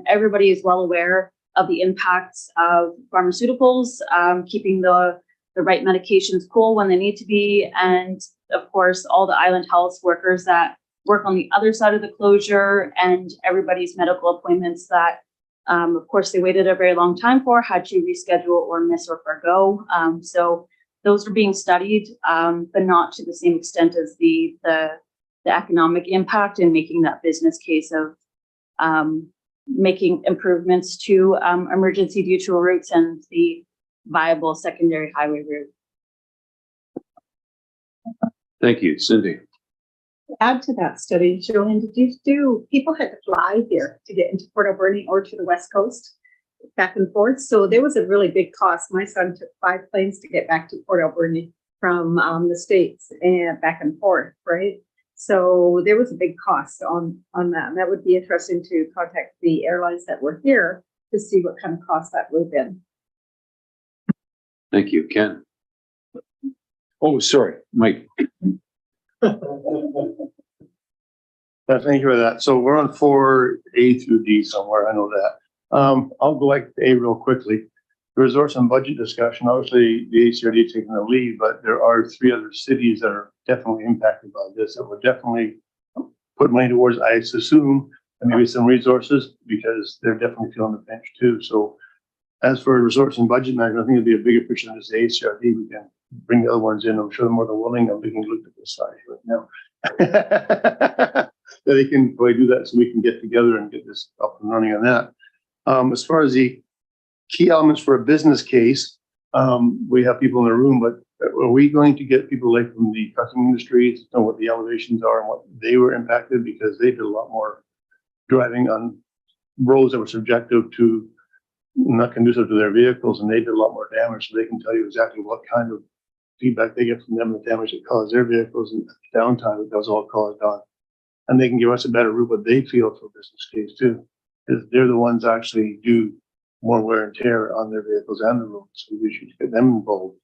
Everybody is well aware of the impacts of pharmaceuticals, keeping the right medications cool when they need to be. And of course, all the island health workers that work on the other side of the closure, and everybody's medical appointments that, of course, they waited a very long time for, had to reschedule or miss or forgo. So those are being studied, but not to the same extent as the economic impact and making that business case of making improvements to emergency detour routes and the viable secondary highway route. Thank you, Cindy. Add to that study, Jolene, people had to fly here to get into Port Alberni or to the West Coast back and forth. So there was a really big cost. My son took 5 planes to get back to Port Alberni from the States and back and forth, right? So there was a big cost on that. And that would be interesting to contact the airlines that were here to see what kind of cost that would have been. Thank you, Ken. Oh, sorry, Mike. Thank you for that. So we're on 4A through D somewhere. I know that. I'll go like A real quickly. The resource and budget discussion. Obviously, the ACRD taking the lead, but there are 3 other cities that are definitely impacted by this. That would definitely put money towards, I assume, and maybe some resources, because they're definitely feeling the pinch too. So, as for resource and budget management, I think it'd be a bigger picture than just the ACRD. We can bring the other ones in. I'm sure they're more than willing. I'm beginning to look at this side right now. That they can probably do that, so we can get together and get this up and running on that. As far as the key elements for a business case, we have people in the room, but are we going to get people like from the trucking industry to know what the elevations are and what they were impacted, because they did a lot more driving on roads that were subjective to not conducive to their vehicles, and they did a lot more damage, so they can tell you exactly what kind of feedback they get from them, the damage it caused their vehicles and the downtime that was all caused on. And they can give us a better route what they feel for a business case too, because they're the ones that actually do more wear and tear on their vehicles and the roads, so we should get them involved.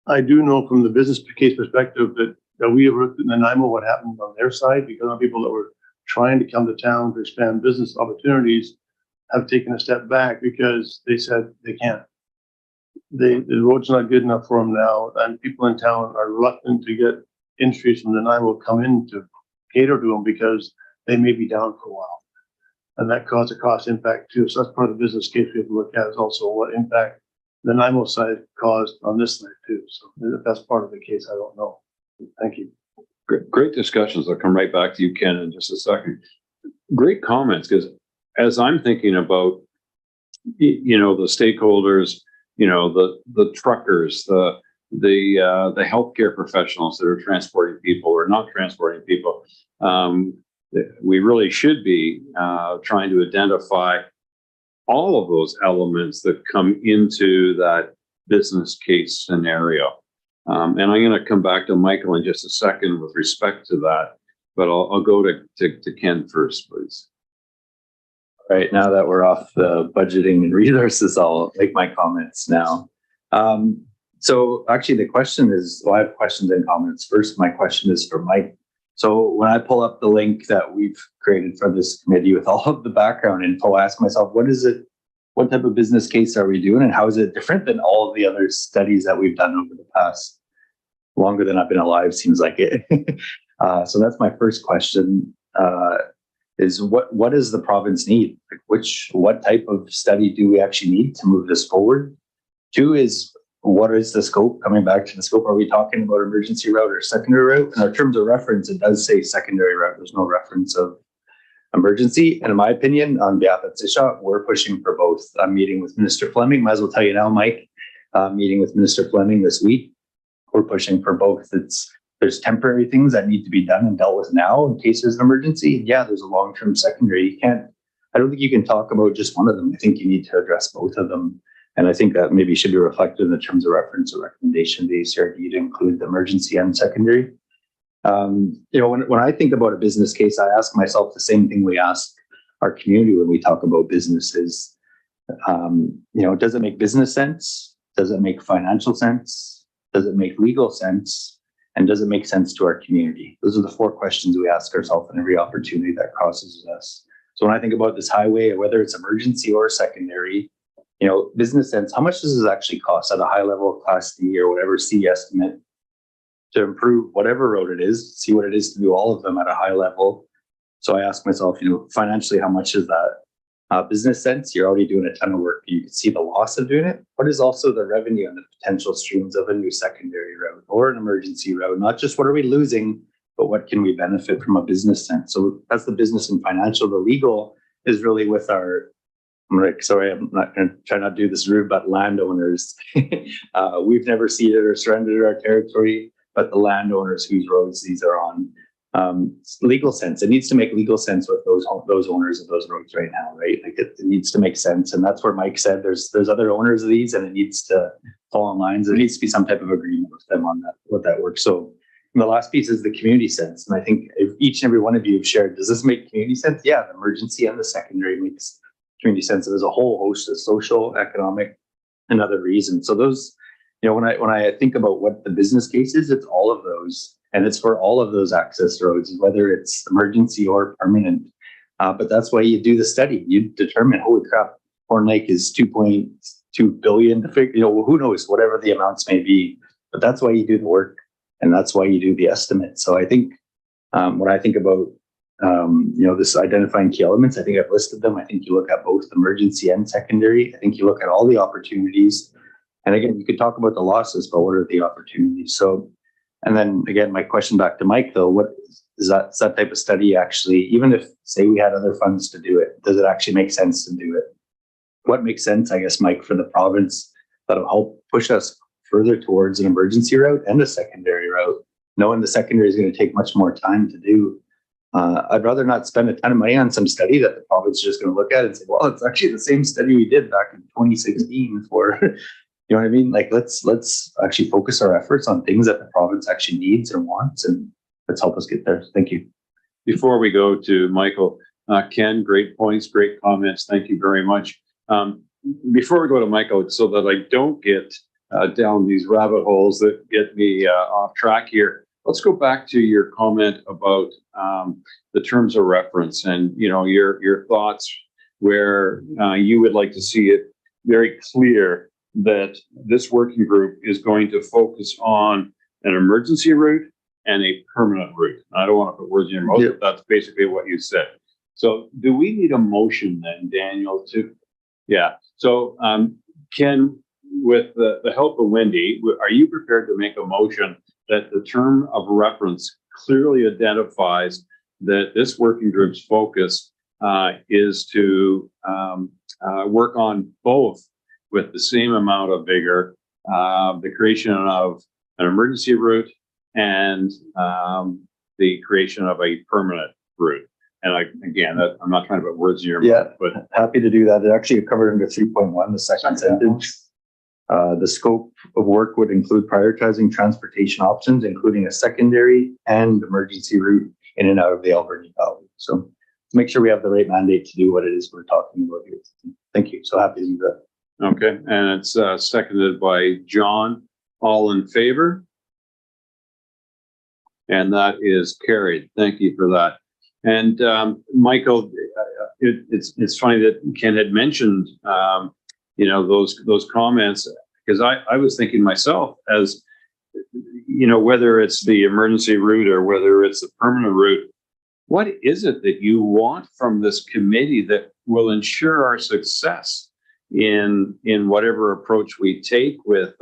I do know from the business case perspective that we have looked at Nanaimo what happened on their side, because of people that were trying to come to town to expand business opportunities have taken a step back because they said they can't. The road's not good enough for them now, and people in town are reluctant to get industries from Nanaimo come in to cater to them because they may be down for a while. And that caused a cost impact too. So that's part of the business case we have to look at, is also what impact the Nanaimo side caused on this side too. So if that's part of the case, I don't know. Thank you. Great discussions. I'll come right back to you, Ken, in just a second. Great comments, because as I'm thinking about, the stakeholders, the truckers, the the healthcare professionals that are transporting people or not transporting people. We really should be trying to identify all of those elements that come into that business case scenario. And I'm going to come back to Michael in just a second with respect to that, but I'll go to Ken first, please. Right, now that we're off the budgeting and resources, I'll make my comments now. So actually the question is, well, I have questions and comments. First, my question is for Mike. So when I pull up the link that we've created for this committee with all of the background info, I ask myself, what is it? What type of business case are we doing, and how is it different than all of the other studies that we've done over the past longer than I've been alive? Seems like it. So that's my first question. Is what does the province need? Like what type of study do we actually need to move this forward? Two is, what is the scope? Coming back to the scope, are we talking about emergency route or secondary route? In our terms of reference, it does say secondary route. There's no reference of emergency. And in my opinion, on behalf of CSHA, we're pushing for both. I'm meeting with Minister Fleming. Might as well tell you now, Mike, meeting with Minister Fleming this week. We're pushing for both. There's temporary things that need to be done and dealt with now in case there's an emergency. Yeah, there's a long-term secondary. I don't think you can talk about just one of them. I think you need to address both of them. And I think that maybe should be reflected in the terms of reference or recommendation of the ACRD to include the emergency and secondary. When I think about a business case, I ask myself the same thing we ask our community when we talk about businesses. Does it make business sense? Does it make financial sense? Does it make legal sense? And does it make sense to our community? Those are the four questions we ask ourselves in every opportunity that crosses us. So when I think about this highway, whether it's emergency or secondary, business sense, how much does this actually cost at a high level, Class D or whatever C estimate, to improve whatever road it is, see what it is to do all of them at a high level? So I ask myself, financially, how much is that? Business sense, you're already doing a ton of work. You can see the loss of doing it. What is also the revenue and the potential streams of a new secondary route or an emergency route? Not just what are we losing, but what can we benefit from a business sense? So that's the business and financial. The legal is really with our, I'm not going to try not to do this rude, but landowners. We've never ceded or surrendered our territory, but the landowners whose roads these are on. Legal sense. It needs to make legal sense with those owners of those roads right now, right? Like it needs to make sense, and that's where Mike said there's other owners of these, and it needs to fall in lines. There needs to be some type of agreement with them on that, what that works. So the last piece is the community sense, and I think if each and every one of you have shared, does this make community sense? Yeah, the emergency and the secondary makes community sense. There's a whole host of social, economic, and other reasons. So those, when I think about what the business case is, it's all of those. And it's for all of those access roads, whether it's emergency or permanent. But that's why you do the study. You determine, holy crap, Horn Lake is 2.2 billion to figure, who knows, whatever the amounts may be. But that's why you do the work, and that's why you do the estimate. So I think when I think about this identifying key elements, I think I've listed them. I think you look at both emergency and secondary. I think you look at all the opportunities. And again, you could talk about the losses, but what are the opportunities? So, and then again, my question back to Mike, though, what is that type of study actually, even if, say, we had other funds to do it, does it actually make sense to do it? What makes sense, I guess, Mike, for the province that'll help push us further towards an emergency route and a secondary route, knowing the secondary is going to take much more time to do? I'd rather not spend a ton of money on some study that the province is just going to look at and say, well, it's actually the same study we did back in 2016 for... You know what I mean? Like, let's actually focus our efforts on things that the province actually needs and wants, and let's help us get there. Thank you. Before we go to Michael, Ken, great points, great comments. Thank you very much. Before we go to Michael, so that I don't get down these rabbit holes that get me off track here, let's go back to your comment about the terms of reference and your thoughts where you would like to see it very clear that this working group is going to focus on an emergency route and a permanent route. I don't want to put words in your mouth, but that's basically what you said. So do we need a motion then, Daniel, yeah. So Ken, with the help of Wendy, are you prepared to make a motion that the term of reference clearly identifies that this working group's focus is to work on both with the same amount of vigor the creation of an emergency route and the creation of a permanent route. And I'm not trying to put words in your mouth, but happy to do that. It actually covered under 3.1, the second sentence. The scope of work would include prioritizing transportation options, including a secondary and emergency route in and out of the Alberni Valley. So to make sure we have the right mandate to do what it is we're talking about here. Thank you. So happy to do that. okay, and it's seconded by John. All in favor? And that is carried. Thank you for that. And Michael, it's funny that Ken had mentioned those comments, because I was thinking myself, as whether it's the emergency route or whether it's the permanent route, what is it that you want from this committee that will ensure our success in whatever approach we take with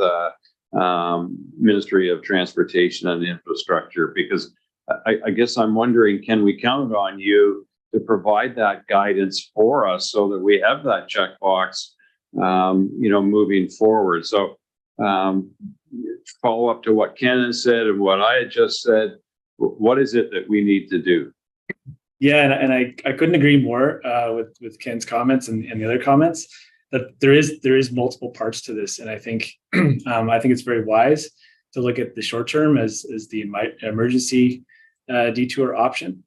Ministry of Transportation and Infrastructure? Because I guess I'm wondering, can we count on you to provide that guidance for us so that we have that checkbox, moving forward? So follow up to what Ken has said and what I had just said, what is it that we need to do? Yeah, and I couldn't agree more with Ken's comments and the other comments, that there is multiple parts to this, and I think it's very wise to look at the short term as the emergency detour option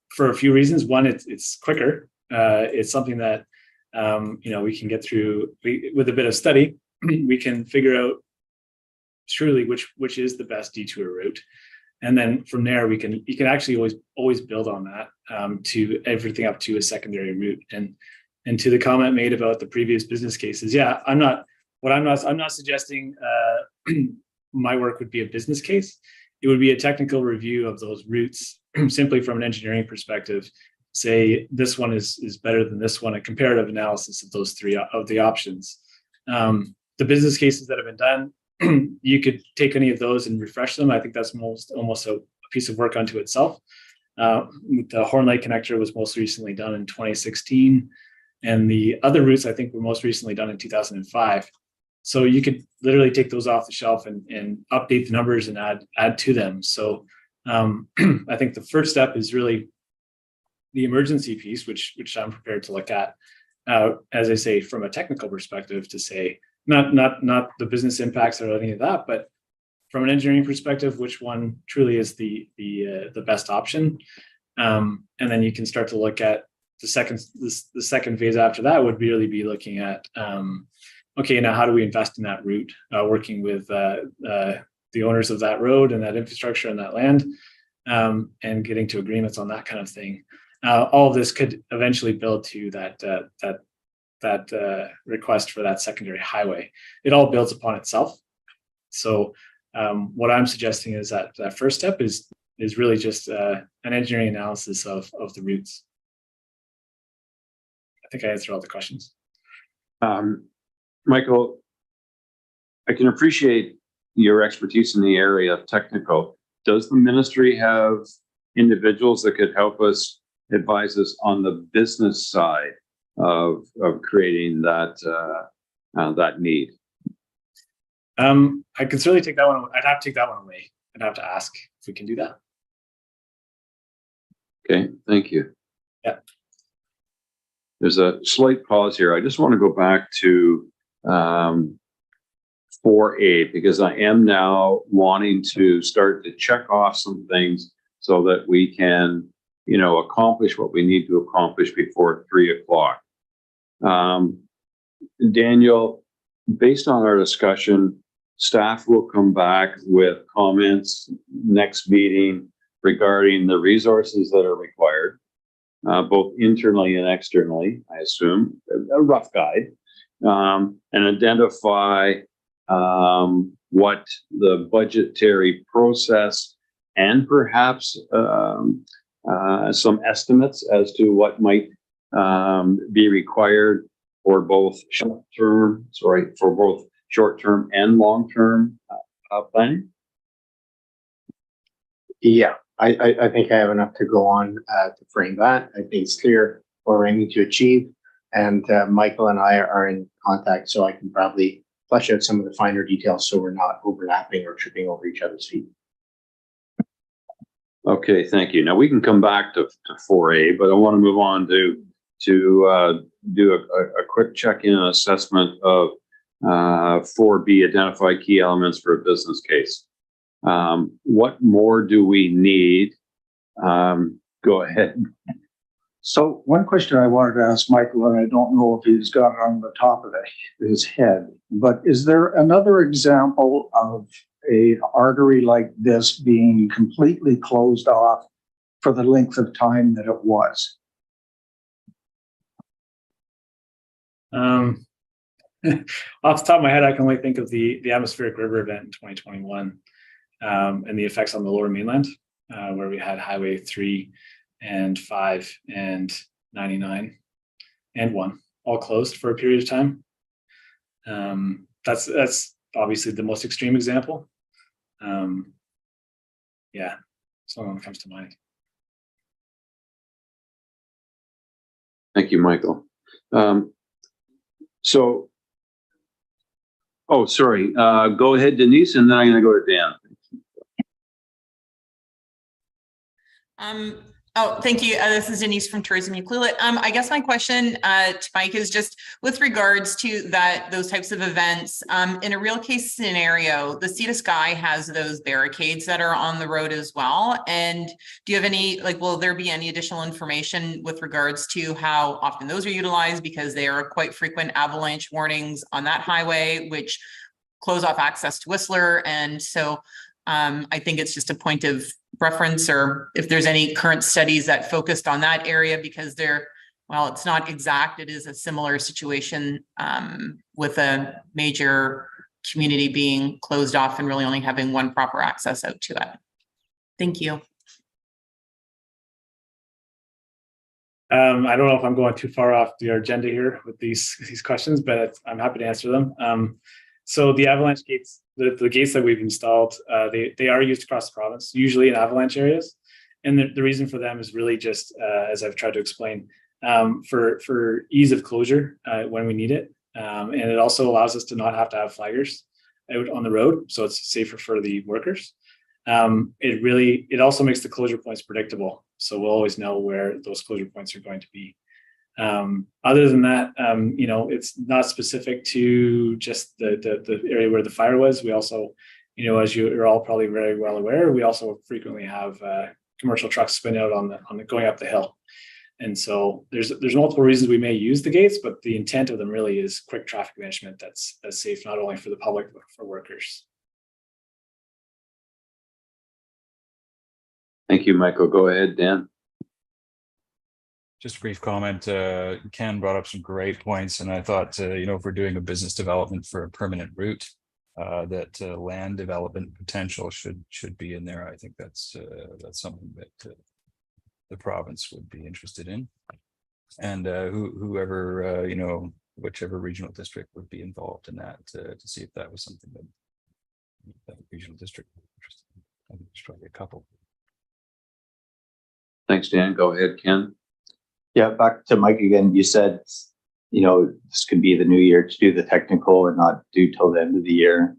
for a few reasons. One, it's quicker. It's something that we can get through with a bit of study. We can figure out truly which is the best detour route. And then from there, you can actually always build on that to everything up to a secondary route. And to the comment made about the previous business cases, yeah, I'm not suggesting my work would be a business case. It would be a technical review of those routes, simply from an engineering perspective. Say this one is better than this one, a comparative analysis of those three of the options. The business cases that have been done, you could take any of those and refresh them. I think that's almost a piece of work unto itself. The Horn Lake Connector was most recently done in 2016, and the other routes I think were most recently done in 2005. So you could literally take those off the shelf and update the numbers and add to them. So I think the first step is really the emergency piece, which I'm prepared to look at, as I say, from a technical perspective, to say not the business impacts or any of that, but from an engineering perspective, which one truly is the best option. And then you can start to look at the second phase after that would really be looking at, okay, now how do we invest in that route, working with the owners of that road and that infrastructure and that land, and getting to agreements on that kind of thing. All of this could eventually build to that request for that secondary highway. It all builds upon itself. So what I'm suggesting is that first step is really just an engineering analysis of the routes. I think I answered all the questions. Michael, I can appreciate your expertise in the area of technical. Does the ministry have individuals that could help us, advise us on the business side of creating that need? I could certainly take that one. I'd have to take that one away. I'd have to ask if we can do that. Okay, thank you. Yeah. There's a slight pause here. I just want to go back to 4A, because I am now wanting to start to check off some things so that we can, accomplish what we need to accomplish before 3 o'clock. Daniel, based on our discussion, staff will come back with comments next meeting regarding the resources that are required, both internally and externally, I assume, a rough guide, and identify what the budgetary process and perhaps some estimates as to what might be required for both short-term and long-term planning. Yeah, I think I have enough to go on to frame that. I think it's clear what we're aiming to achieve, and Michael and I are in contact, so I can probably flesh out some of the finer details so we're not overlapping or tripping over each other's feet. Okay, thank you. Now we can come back to 4A, but I want to move on to do a quick check-in and assessment of 4B, identify key elements for a business case. What more do we need? Go ahead. So one question I wanted to ask Michael, and I don't know if he's got it on the top of his head, but is there another example of an artery like this being completely closed off for the length of time that it was? Off the top of my head, I can only think of the atmospheric river event in 2021 and the effects on the Lower Mainland, where we had Highway 3 and 5 and 99 and 1 all closed for a period of time. That's obviously the most extreme example. Yeah, someone comes to mind. Thank you, Michael. Sorry. Go ahead, Denise, and then I'm going to go to Dan. Thank you. This is Denise from Tourism Ucluelet. I guess my question to Mike is just with regards to those types of events. In a real case scenario, the Sea to Sky has those barricades that are on the road as well. And do you have any, will there be any additional information with regards to how often those are utilized? Because they are quite frequent avalanche warnings on that highway, which close off access to Whistler. And so I think it's just a point of reference, or if there's any current studies that focused on that area, because it's not exact. It is a similar situation with a major community being closed off and really only having one proper access out to it. Thank you. I don't know if I'm going too far off the agenda here with these questions, but I'm happy to answer them. So the avalanche gates, the gates that we've installed, they are used across the province, usually in avalanche areas. And the reason for them is really just, as I've tried to explain, for ease of closure when we need it. And it also allows us to not have to have flaggers out on the road, so it's safer for the workers. It also makes the closure points predictable, so we'll always know where those closure points are going to be. Other than that, it's not specific to just the area where the fire was. We also, as you're all probably very well aware, we also frequently have commercial trucks spin out on the going up the hill. And so there's multiple reasons we may use the gates, but the intent of them really is quick traffic management that's safe not only for the public but for workers. Thank you, Michael. Go ahead, Dan. Just a brief comment. Ken brought up some great points, and I thought, if we're doing a business development for a permanent route, that land development potential should be in there. I think that's something that the province would be interested in, and whoever whichever regional district would be involved in that to see if that was something that the regional district would be interested in. I think there's probably a couple. Thanks, Dan. Go ahead, Ken. Yeah, back to Mike again. You said, this could be the new year to do the technical and not do till the end of the year.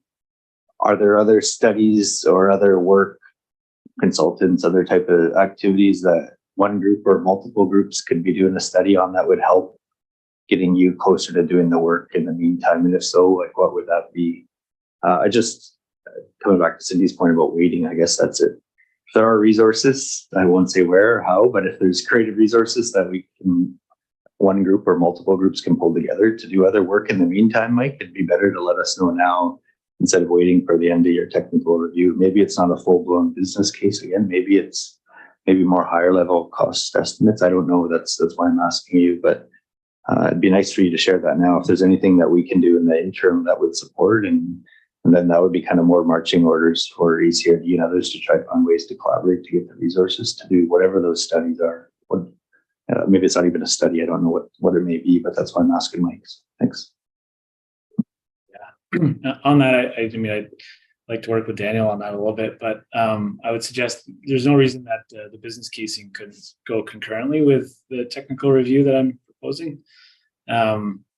Are there other studies or other work consultants, other type of activities that one group or multiple groups could be doing a study on that would help getting you closer to doing the work in the meantime? And if so, what would that be? Coming back to Cindy's point about waiting, I guess that's it. If there are resources, I won't say where or how, but if there's creative resources that one group or multiple groups can pull together to do other work in the meantime, Mike, it'd be better to let us know now instead of waiting for the end of your technical review. Maybe it's not a full-blown business case again. Maybe it's more higher level cost estimates. I don't know. That's why I'm asking you, but it'd be nice for you to share that now. If there's anything that we can do in the interim that would support, and then that would be kind of more marching orders for ECRD and others to try to find ways to collaborate to get the resources to do whatever those studies are. Maybe it's not even a study. I don't know what it may be, but that's why I'm asking Mike. Thanks. Yeah. On that, I'd like to work with Daniel on that a little bit, but I would suggest there's no reason that the business casing couldn't go concurrently with the technical review that I'm proposing,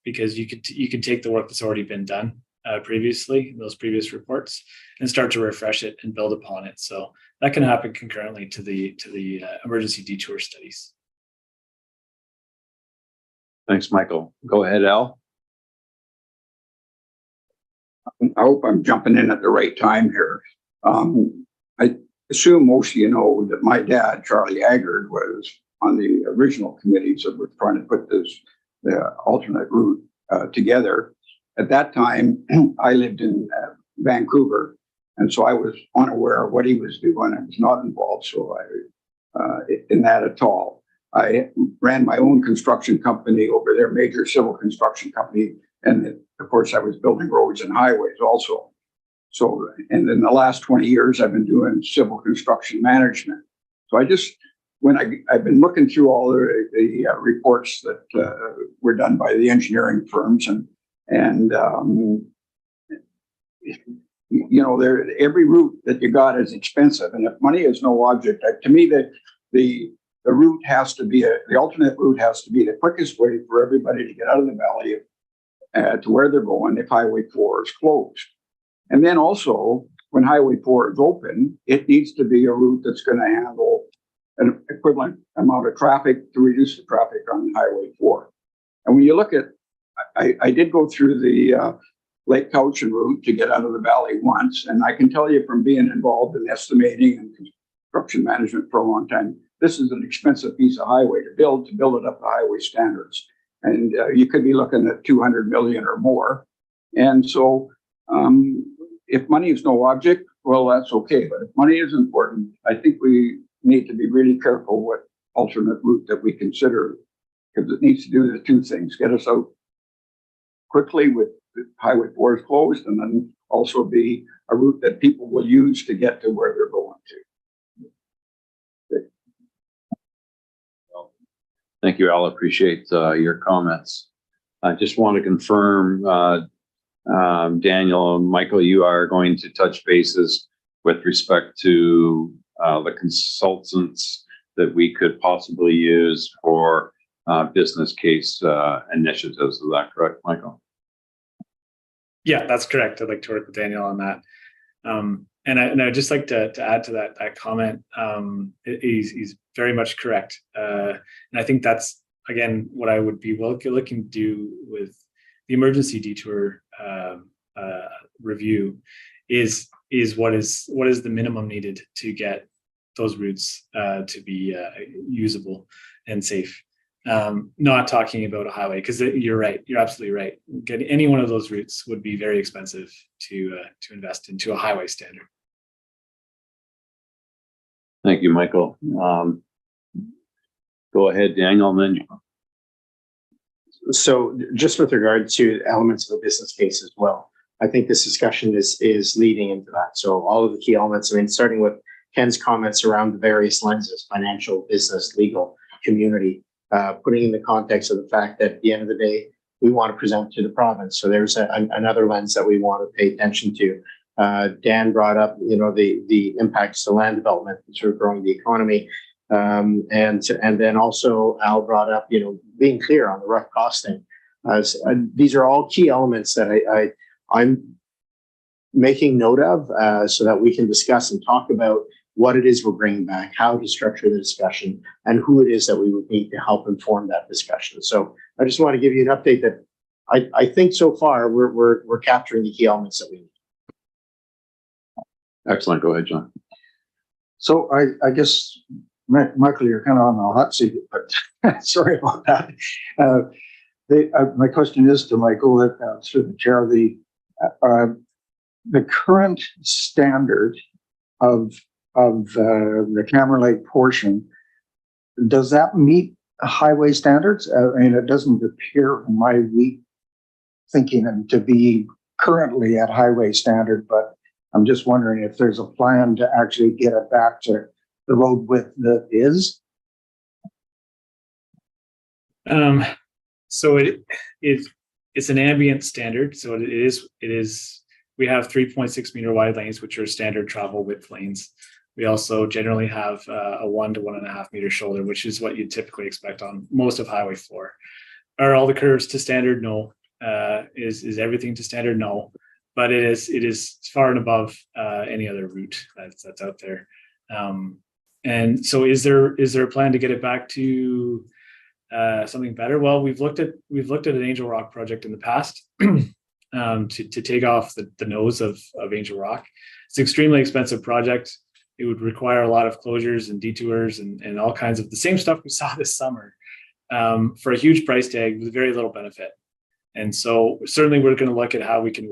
because you could take the work that's already been done previously, those previous reports, and start to refresh it and build upon it. So that can happen concurrently to the emergency detour studies. Thanks, Michael. Go ahead, Al. I hope I'm jumping in at the right time here. I assume most of you know that my dad, Charlie Haggard, was on the original committees that were trying to put this alternate route together. At that time, I lived in Vancouver, and so I was unaware of what he was doing. I was not involved, so in that at all. I ran my own construction company over there, major civil construction company, and of course, I was building roads and highways also. So, and in the last 20 years, I've been doing civil construction management. So I've been looking through all the reports that were done by the engineering firms, and you know, every route that you got is expensive, and if money is no object, to me, the route has to be the alternate route has to be the quickest way for everybody to get out of the valley to where they're going if Highway 4 is closed. And then also, when Highway 4 is open, it needs to be a route that's going to handle an equivalent amount of traffic to reduce the traffic on Highway 4. And when you look at, I did go through the Lake Cowichan route to get out of the valley once, and I can tell you from being involved in estimating and construction management for a long time, this is an expensive piece of highway to build it up to highway standards. And you could be looking at 200 million or more. And so if money is no object, well, that's okay. But if money is important, I think we need to be really careful what alternate route that we consider, because it needs to do the two things: get us out quickly with Highway 4 is closed, and then also be a route that people will use to get to where they're going to. Thank you, Al. Appreciate your comments. I just want to confirm, Daniel and Michael, you are going to touch bases with respect to the consultants that we could possibly use for business case initiatives. Is that correct, Michael? Yeah, that's correct. I'd like to work with Daniel on that. And I'd just like to add to that comment. He's very much correct. And I think that's, again, what I would be looking to do with the emergency detour review is what is the minimum needed to get those routes to be usable and safe. Not talking about a highway, because you're right. You're absolutely right. Getting any one of those routes would be very expensive to invest into a highway standard. Thank you, Michael. Go ahead, Daniel, and then So just with regard to elements of the business case as well, I think this discussion is leading into that. So all of the key elements, I mean, starting with Ken's comments around the various lenses: financial, business, legal, community, putting in the context of the fact that at the end of the day, we want to present to the province. So there's another lens that we want to pay attention to. Dan brought up, the impacts to land development and sort of growing the economy. And then also Al brought up, being clear on the rough costing. These are all key elements that I'm making note of so that we can discuss and talk about what it is we're bringing back, how to structure the discussion, and who it is that we would need to help inform that discussion. So I just want to give you an update that I think so far we're capturing the key elements that we need. Excellent. Go ahead, John. So I guess, Michael, you're kind of on the hot seat, but sorry about that. My question is to Michael, through the chair, the current standard of the Cameron Lake portion, does that meet highway standards? I mean, it doesn't appear in my weak thinking to be currently at highway standard, but I'm just wondering if there's a plan to actually get it back to the road width that is. So it's an ambient standard. So it is. We have 3.6 meter wide lanes, which are standard travel width lanes. We also generally have a 1 to 1.5 meter shoulder, which is what you'd typically expect on most of Highway 4. Are all the curves to standard? No. Is everything to standard? No. but it is far and above any other route that's out there. And so is there a plan to get it back to something better? Well, we've looked at an Angel Rock project in the past to take off the nose of Angel Rock. It's an extremely expensive project. It would require a lot of closures and detours and all kinds of the same stuff we saw this summer for a huge price tag with very little benefit. And so certainly we're going to look at how we can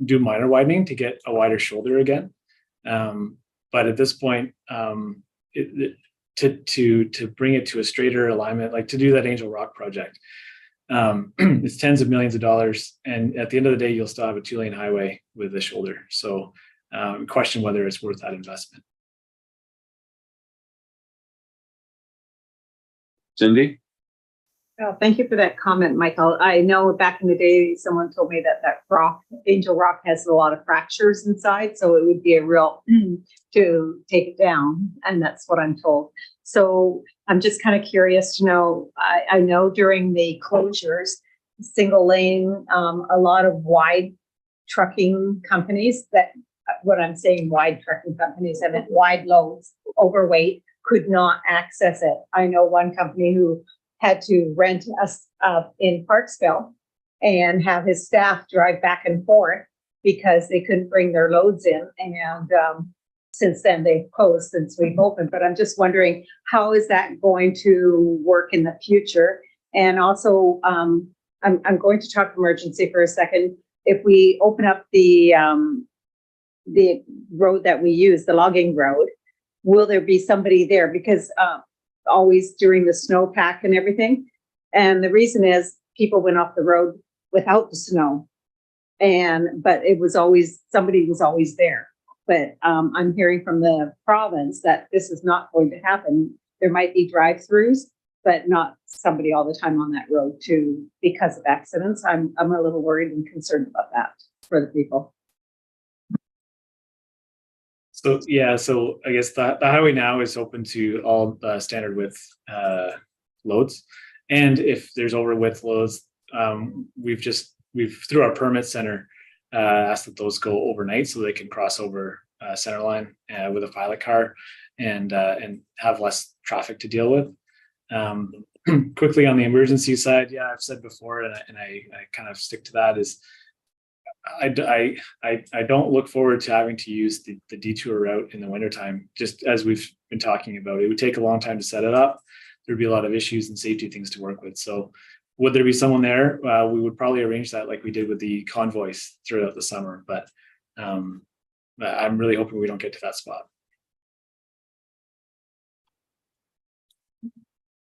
do minor widening to get a wider shoulder again. But at this point, to bring it to a straighter alignment, like to do that Angel Rock project, it's tens of millions of dollars. And at the end of the day, you'll still have a 2-lane highway with a shoulder. So question whether it's worth that investment. Cindy? Oh, thank you for that comment, Michael. I know back in the day, someone told me that Angel Rock has a lot of fractures inside, so it would be a real to take it down, and that's what I'm told. So I'm just kind of curious to know, I know during the closures, single lane, a lot of wide trucking companies when I'm saying wide trucking companies, I meant wide loads, overweight, could not access it. I know one company who had to rent us in Parksville and have his staff drive back and forth because they couldn't bring their loads in. And since then they've closed since we've opened. But I'm just wondering, how is that going to work in the future? And also, I'm going to talk emergency for a second. If we open up the road that we use, the logging road, will there be somebody there? Because always during the snowpack and everything. And the reason is people went off the road without the snow. But somebody was always there. But I'm hearing from the province that this is not going to happen. There might be drive-throughs, but not somebody all the time on that road too, because of accidents. I'm a little worried and concerned about that for the people. So yeah, so I guess the highway now is open to all standard width loads, and if there's over width loads, we've through our permit center asked that those go overnight so they can cross over center line with a pilot car and have less traffic to deal with. Quickly on the emergency side, yeah, I've said before, and I kind of stick to that, is I don't look forward to having to use the detour route in the wintertime, just as we've been talking about. It would take a long time to set it up. There'd be a lot of issues and safety things to work with. So would there be someone there? We would probably arrange that like we did with the convoys throughout the summer, but I'm really hoping we don't get to that spot.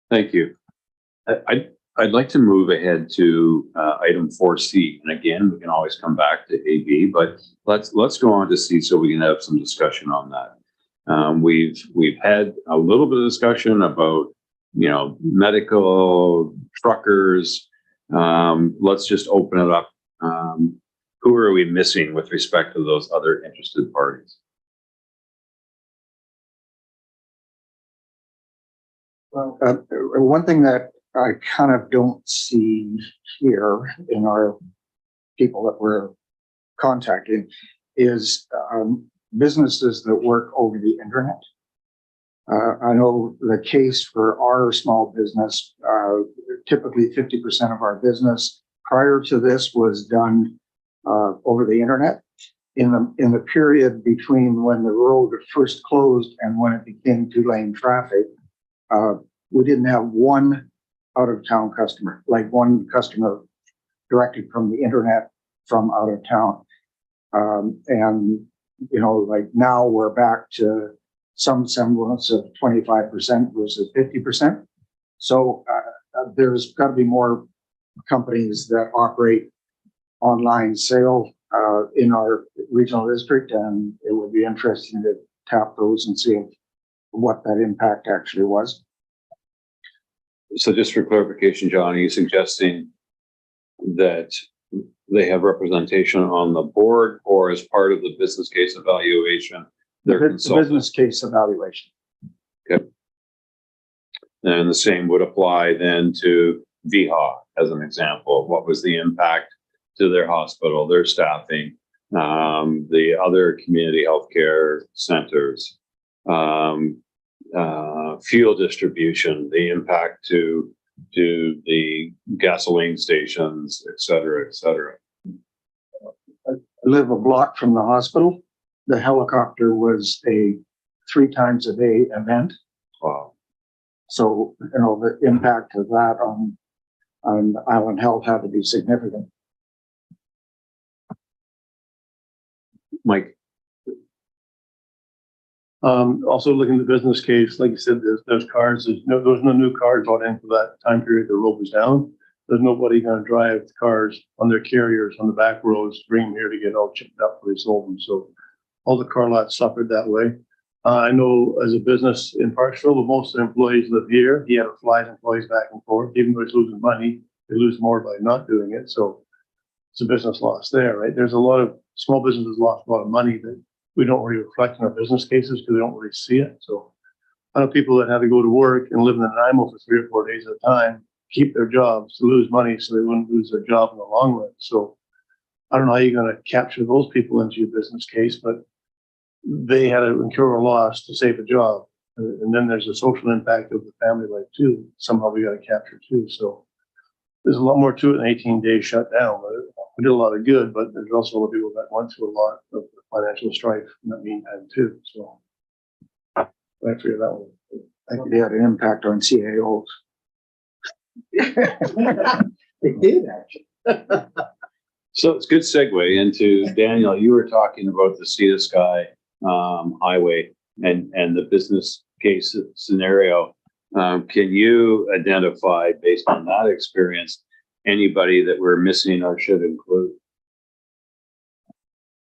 Thank you. I'd like to move ahead to item 4C. And again, we can always come back to AB, but let's go on to C so we can have some discussion on that. We've had a little bit of discussion about, medical, truckers. Let's just open it up. Who are we missing with respect to those other interested parties? Well, one thing that I kind of don't see here in our people that we're contacting is businesses that work over the internet. I know the case for our small business, typically 50% of our business prior to this was done over the internet. In the period between when the road first closed and when it became 2-lane traffic, we didn't have one out-of-town customer, like one customer directed from the internet from out of town. And, like now we're back to some semblance of 25% versus 50%. So there's got to be more companies that operate online sale in our regional district, and it would be interesting to tap those and see what that impact actually was. So just for clarification, John, are you suggesting that they have representation on the board or as part of the business case evaluation? The business case evaluation. Okay. And the same would apply then to VHA as an example. What was the impact to their hospital, their staffing, the other community healthcare centers, fuel distribution, the impact to the gasoline stations, et cetera, et cetera. I live a block from the hospital. The helicopter was a 3 times a day event. Wow. So, you know, the impact of that on Island Health had to be significant. Mike. Also looking at the business case, like you said, there's cars, there's no new cars brought in for that time period the road was down. There's nobody gonna drive cars on their carriers on the back roads, bring them here to get all chipped up before they sold them. So all the car lots suffered that way. I know as a business in Parksville, most of the employees live here. He had to fly his employees back and forth, even though he's losing money, they lose more by not doing it. So it's a business loss there, right? There's a lot of small businesses lost a lot of money that we don't really reflect in our business cases because we don't really see it. So I know people that had to go to work and live in Nanaimo for 3 or 4 days at a time, keep their jobs to lose money so they wouldn't lose their job in the long run. So I don't know how you're going to capture those people into your business case, but they had to incur a loss to save a job. And then there's a social impact of the family life too. Somehow we got to capture too. So there's a lot more to it than 18-day shutdown. We did a lot of good, but there's also a lot of people that went through a lot of financial strife in that meantime too. So I figured that one. I think they had an impact on CAOs. They did actually. So it's a good segue into, Daniel, you were talking about the Sea to Sky highway and the business case scenario. Can you identify, based on that experience, anybody that we're missing or should include?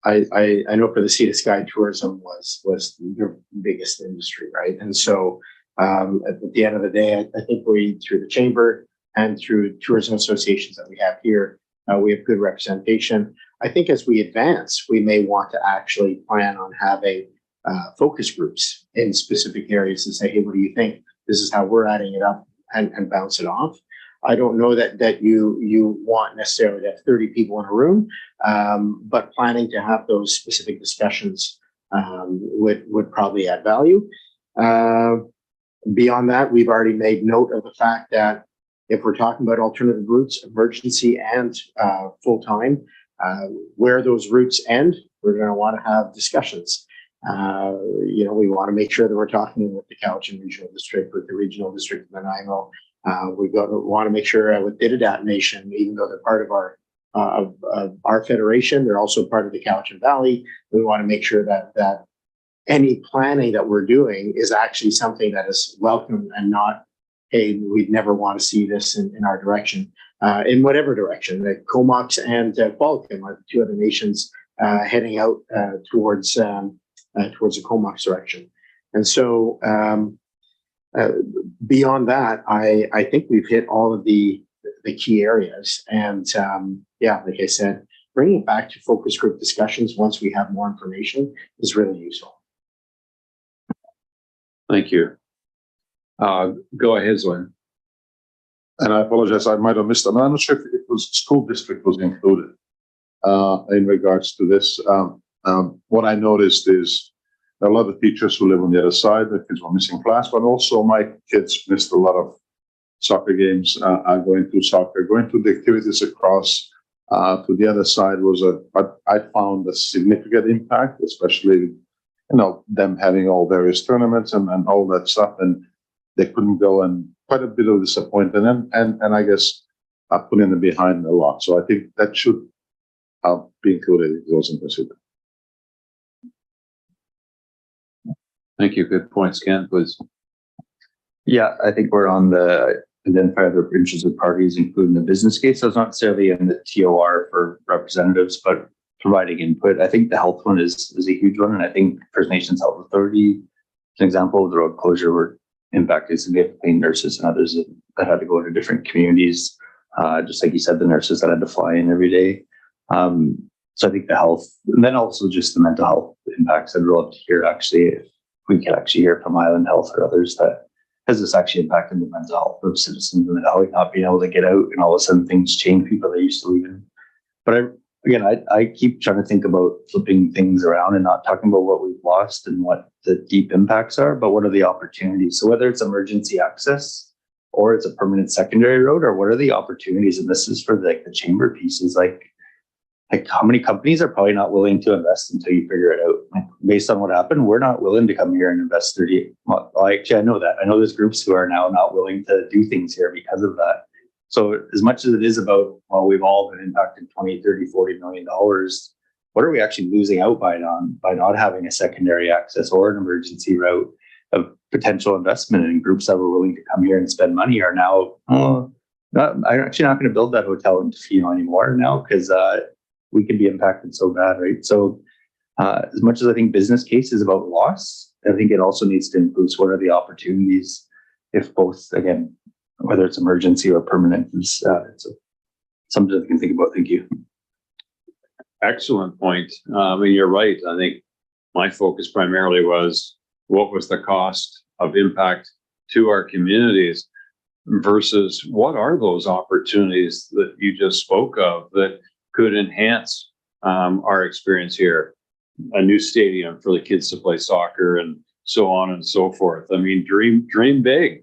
I know for the Sea to Sky, tourism was their biggest industry, right? And so at the end of the day, I think we, through the chamber and through tourism associations that we have here, we have good representation. I think as we advance, we may want to actually plan on having focus groups in specific areas and say, hey, what do you think? This is how we're adding it up and bounce it off. I don't know that you want necessarily to have 30 people in a room, but planning to have those specific discussions would probably add value. Beyond that, we've already made note of the fact that if we're talking about alternative routes, emergency and full-time, where those routes end, we're going to want to have discussions. You know, we want to make sure that we're talking with the Cowichan Regional District, with the Regional District of Nanaimo. We want to make sure with Didadat Nation, even though they're part of our federation, they're also part of the Cowichan Valley. We want to make sure that any planning that we're doing is actually something that is welcome and not, hey, we'd never want to see this in our direction, in whatever direction. The Comox and Qualicum are the 2 other nations heading out towards the Comox direction. And so beyond that, I think we've hit all of the key areas. And yeah, like I said, bringing it back to focus group discussions once we have more information is really useful. Thank you. Go ahead, Zoran. And I apologize, I might have missed them. I'm not sure if it was school district was included in regards to this. What I noticed is a lot of teachers who live on the other side, the kids were missing class, but also my kids missed a lot of soccer games, going to soccer, going to the activities across to the other side but I found a significant impact, especially, you know, them having all various tournaments and all that stuff, and they couldn't go, and quite a bit of disappointment and I guess putting them behind a lot. So I think that should be included if it wasn't considered. Thank you. Good points, Ken, please. Yeah, I think we're on the identify other interested parties, including the business case. So it's not necessarily in the TOR for representatives, but providing input. I think the health one is a huge one. And I think First Nations Health Authority, an example of the road closure were impacted significantly nurses and others that had to go into different communities. Just like you said, the nurses that had to fly in every day. So I think the health, and then also just the mental health impacts. I'd love to hear actually, if we could actually hear from Island Health or others that has this actually impacted the mental health of citizens in the valley, not being able to get out and all of a sudden things change, people that used to leave in. But again, I keep trying to think about flipping things around and not talking about what we've lost and what the deep impacts are, but what are the opportunities? So whether it's emergency access or it's a permanent secondary road, or what are the opportunities? And this is for the chamber pieces, like how many companies are probably not willing to invest until you figure it out. Like, based on what happened, we're not willing to come here and invest 30. Well, actually, I know that. I know there's groups who are now not willing to do things here because of that. So as much as it is about, well, we've all been impacted 20, 30, 40 million dollars, what are we actually losing out by not having a secondary access or an emergency route of potential investment? And groups that were willing to come here and spend money are now, I'm actually not going to build that hotel in Tofino anymore now because we could be impacted so bad, right? So as much as I think business case is about loss, I think it also needs to include what are the opportunities if both, again, whether it's emergency or permanent, is something that I can think about. Thank you. Excellent point. I mean, you're right. I think my focus primarily was what was the cost of impact to our communities versus what are those opportunities that you just spoke of that could enhance our experience here. A new stadium for the kids to play soccer and so on and so forth. I mean, dream big.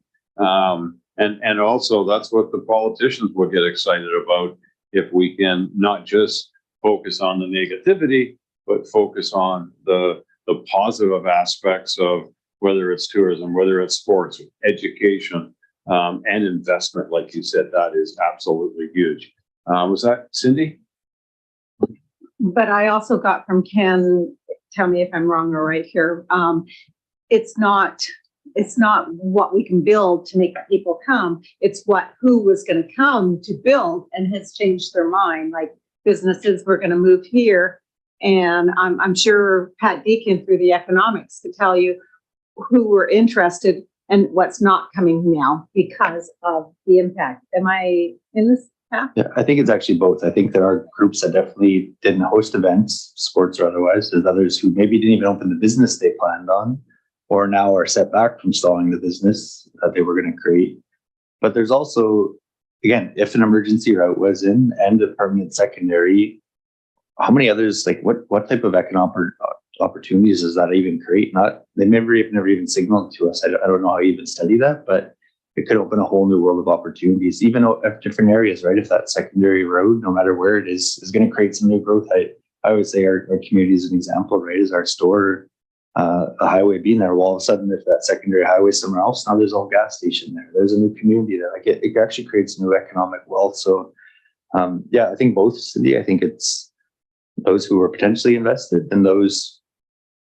And also that's what the politicians will get excited about if we can not just focus on the negativity, but focus on the positive aspects of whether it's tourism, whether it's sports, education, and investment. Like you said, that is absolutely huge. Was that Cindy? But I also got from Ken, tell me if I'm wrong or right here. It's not what we can build to make people come. It's who was going to come to build and has changed their mind. Like businesses were going to move here. And I'm sure Pat Deacon through the economics could tell you who were interested and what's not coming now because of the impact. Am I in this path? Yeah, I think it's actually both. I think there are groups that definitely didn't host events, sports or otherwise. There's others who maybe didn't even open the business they planned on, or now are set back from stalling the business that they were going to create. But there's also, again, if an emergency route was in and a permanent secondary, how many others, like what type of economic opportunities does that even create? They never even signaled to us. I don't know how you even study that, but it could open a whole new world of opportunities, even at different areas, right? If that secondary road, no matter where it is going to create some new growth. I always say our community is an example, right? Is our store, a highway being there. Well, all of a sudden, if that secondary highway is somewhere else, now there's a whole gas station there. There's a new community there. Like it actually creates new economic wealth. So I think both, Cindy. I think it's those who were potentially invested and those,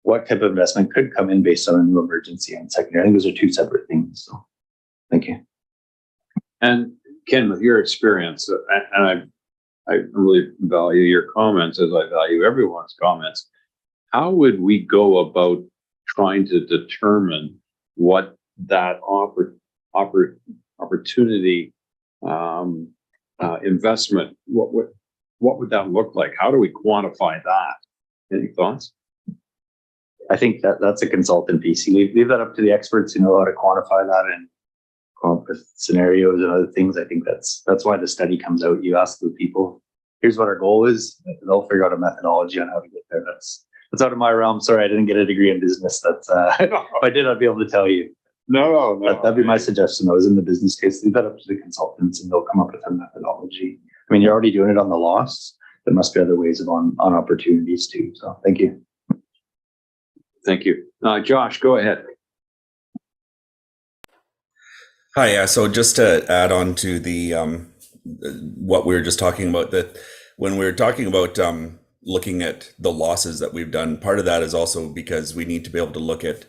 what type of investment could come in based on a new emergency and secondary. I think those are two separate things. So thank you. And Ken, with your experience, and I really value your comments as I value everyone's comments. How would we go about trying to determine what that opportunity investment, what would that look like? How do we quantify that? Any thoughts? I think that's a consultant piece. Leave that up to the experts who know how to quantify that and come up with scenarios and other things. I think that's why the study comes out. You ask the people, here's what our goal is. They'll figure out a methodology on how to get there. That's out of my realm. Sorry, I didn't get a degree in business. That's if I did, I'd be able to tell you. No. That'd be my suggestion. Though, is in the business case, leave that up to the consultants, and they'll come up with a methodology. I mean, you're already doing it on the loss. There must be other ways on opportunities too. So, thank you. Thank you, Josh. Go ahead. Hi. Yeah. So, just to add on to the what we were just talking about, that when we're talking about looking at the losses that we've done, part of that is also because we need to be able to look at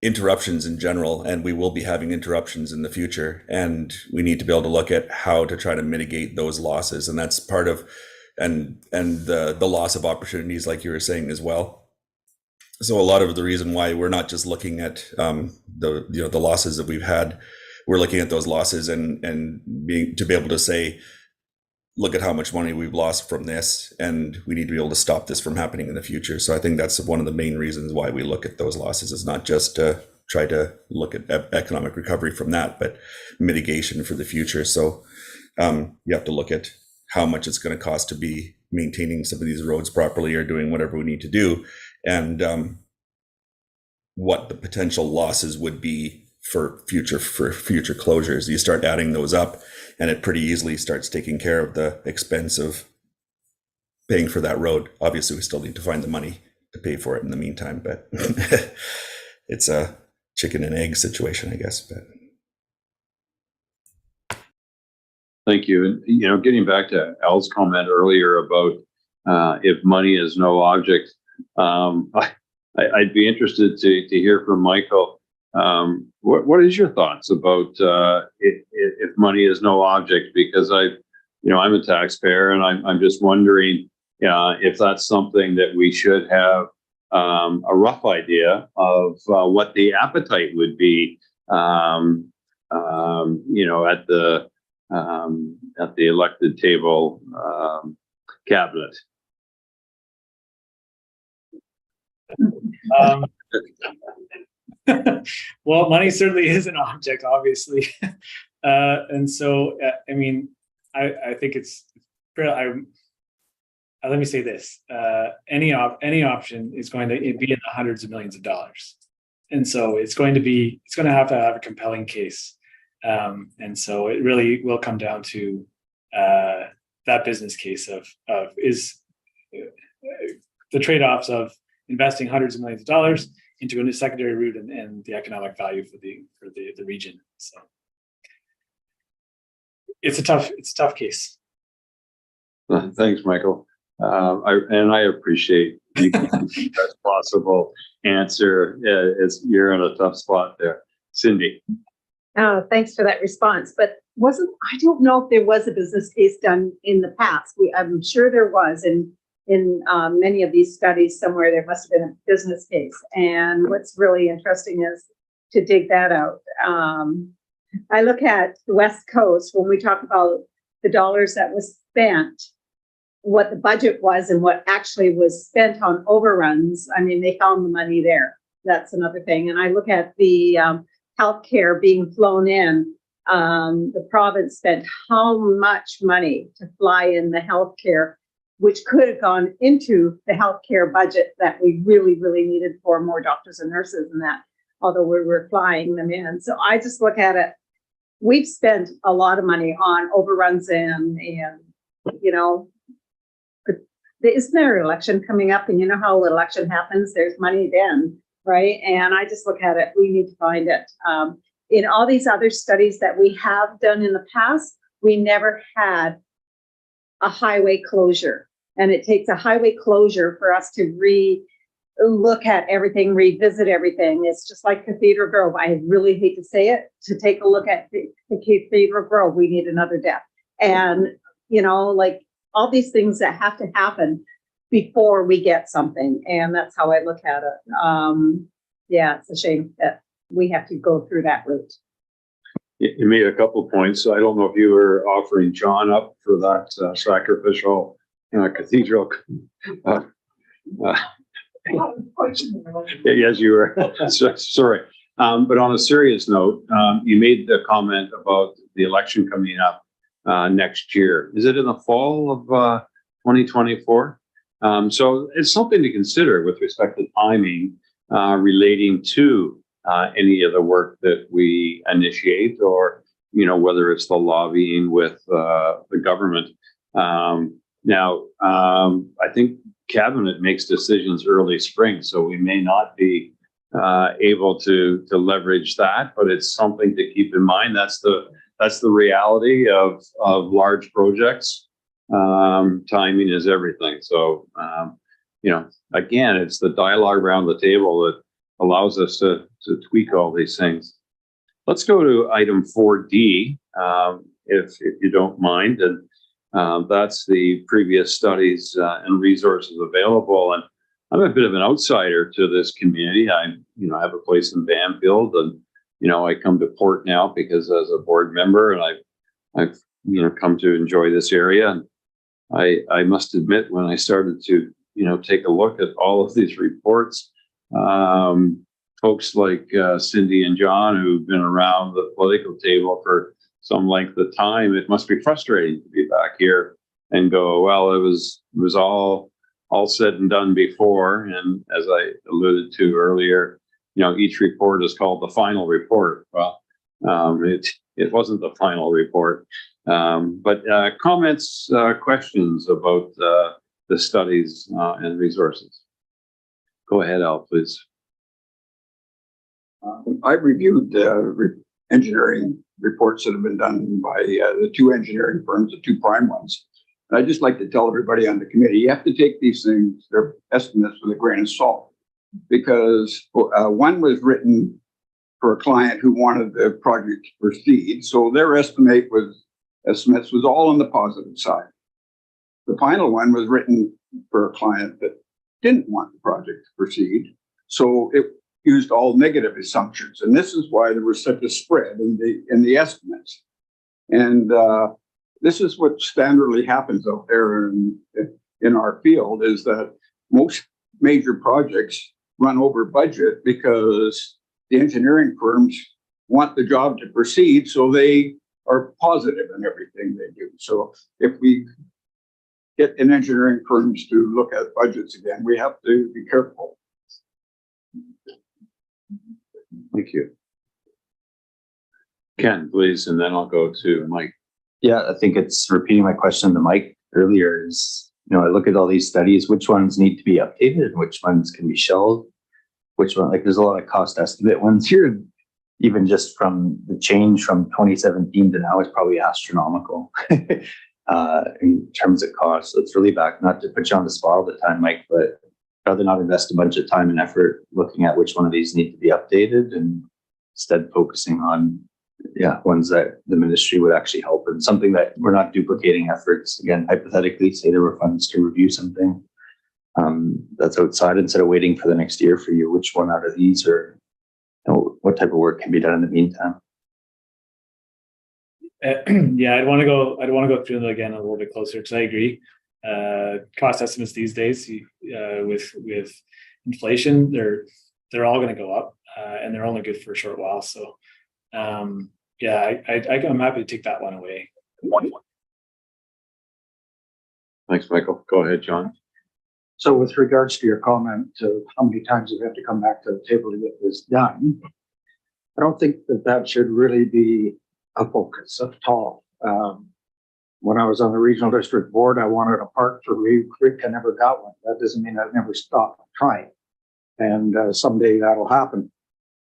interruptions in general, and we will be having interruptions in the future, and we need to be able to look at how to try to mitigate those losses, and that's part of and the loss of opportunities, like you were saying as well. So a lot of the reason why we're not just looking at the losses that we've had, we're looking at those losses and being to be able to say, look at how much money we've lost from this, and we need to be able to stop this from happening in the future. So I think that's one of the main reasons why we look at those losses, is not just to try to look at economic recovery from that, but mitigation for the future. So you have to look at how much it's going to cost to be maintaining some of these roads properly or doing whatever we need to do, and what the potential losses would be for future closures. You start adding those up, and it pretty easily starts taking care of the expense of paying for that road. Obviously, we still need to find the money to pay for it in the meantime, but it's a chicken and egg situation, I guess. But Thank you. And, you know, getting back to Al's comment earlier about if money is no object, I'd be interested to hear from Michael. What is your thoughts about if money is no object? Because I'm a taxpayer, and I'm just wondering if that's something that we should have a rough idea of what the appetite would be, at the elected table cabinet. Well, money certainly is an object, obviously. And so, I mean, I think it's, let me say this, any option is going to be in the hundreds of millions of dollars. And so it's going to have a compelling case. And so it really will come down to that business case of is the trade-offs of investing hundreds of millions of dollars into a secondary route and the economic value for the region. So it's a tough case. Thanks, Michael. I appreciate you giving the best possible answer, as you're in a tough spot there. Cindy. Oh, thanks for that response. But I don't know if there was a business case done in the past. I'm sure there was in many of these studies somewhere. There must have been a business case. And what's really interesting is to dig that out. I look at the West Coast when we talk about the dollars that was spent, what the budget was and what actually was spent on overruns. I mean, they found the money there. That's another thing. And I look at the healthcare being flown in. The province spent how much money to fly in the healthcare, which could have gone into the healthcare budget that we really, really needed for more doctors and nurses and that, although we were flying them in. So I just look at it. We've spent a lot of money on overruns and isn't there an election coming up? And you know how an election happens? There's money then, right? And I just look at it. We need to find it. In all these other studies that we have done in the past, we never had a highway closure. And it takes a highway closure for us to look at everything, revisit everything. It's just like Cathedral Grove. I really hate to say it. To take a look at the Cathedral Grove, we need another death. And, like all these things that have to happen before we get something. And that's how I look at it. It's a shame that we have to go through that route. You made a couple of points. I don't know if you were offering John up for that sacrificial cathedral. Yes, you were. Sorry. But on a serious note, you made the comment about the election coming up next year. Is it in the fall of 2024? So it's something to consider with respect to timing relating to any of the work that we initiate, or whether it's the lobbying with the government. Now, I think Cabinet makes decisions early spring, so we may not be able to leverage that, but it's something to keep in mind. That's the reality of large projects. Timing is everything. So, again, it's the dialogue around the table that allows us to tweak all these things. Let's go to item 4D, if you don't mind. And that's the previous studies and resources available. And I'm a bit of an outsider to this community. I have a place in Banfield, and I come to Port now because as a board member, and I've come to enjoy this area. And I must admit, when I started to take a look at all of these reports, folks like Cindy and John, who've been around the political table for some length of time, it must be frustrating to be back here and go, well, it was all said and done before. And as I alluded to earlier, each report is called the final report. Well, it wasn't the final report. But comments, questions about the studies and resources. Go ahead, Al, please. I reviewed engineering reports that have been done by the two engineering firms, the two prime ones. And I'd just like to tell everybody on the committee, you have to take these things, their estimates, with a grain of salt, because one was written for a client who wanted the project to proceed. So their estimates was all on the positive side. The final one was written for a client that didn't want the project to proceed. So it used all negative assumptions. And this is why there was such a spread in the estimates. And this is what standardly happens out there in our field, is that most major projects run over budget because the engineering firms want the job to proceed, so they are positive in everything they do. So if we get an engineering firms to look at budgets again, we have to be careful. Thank you. Ken, please, and then I'll go to Mike. Yeah, I think it's repeating my question to Mike earlier is, I look at all these studies, which ones need to be updated and which ones can be shelved, which one, like there's a lot of cost estimate ones here, even just from the change from 2017 to now is probably astronomical in terms of cost. So it's really back, not to put you on the spot all the time, Mike, but rather not invest a bunch of time and effort looking at which one of these need to be updated and instead focusing on ones that the ministry would actually help, and something that we're not duplicating efforts. Again, hypothetically, say there were funds to review something that's outside, instead of waiting for the next year for you, which one out of these, or what type of work can be done in the meantime? Yeah, I'd want to go through them again a little bit closer, because I agree. Cost estimates these days, with inflation, they're all going to go up, and they're only good for a short while. So I'm happy to take that one away. Thanks, Michael. Go ahead, John. So with regards to your comment of how many times we have to come back to the table to get this done, I don't think that should really be a focus at all. When I was on the regional district board, I wanted a park for Reed Creek. I never got one. That doesn't mean I've never stopped trying. And someday that'll happen.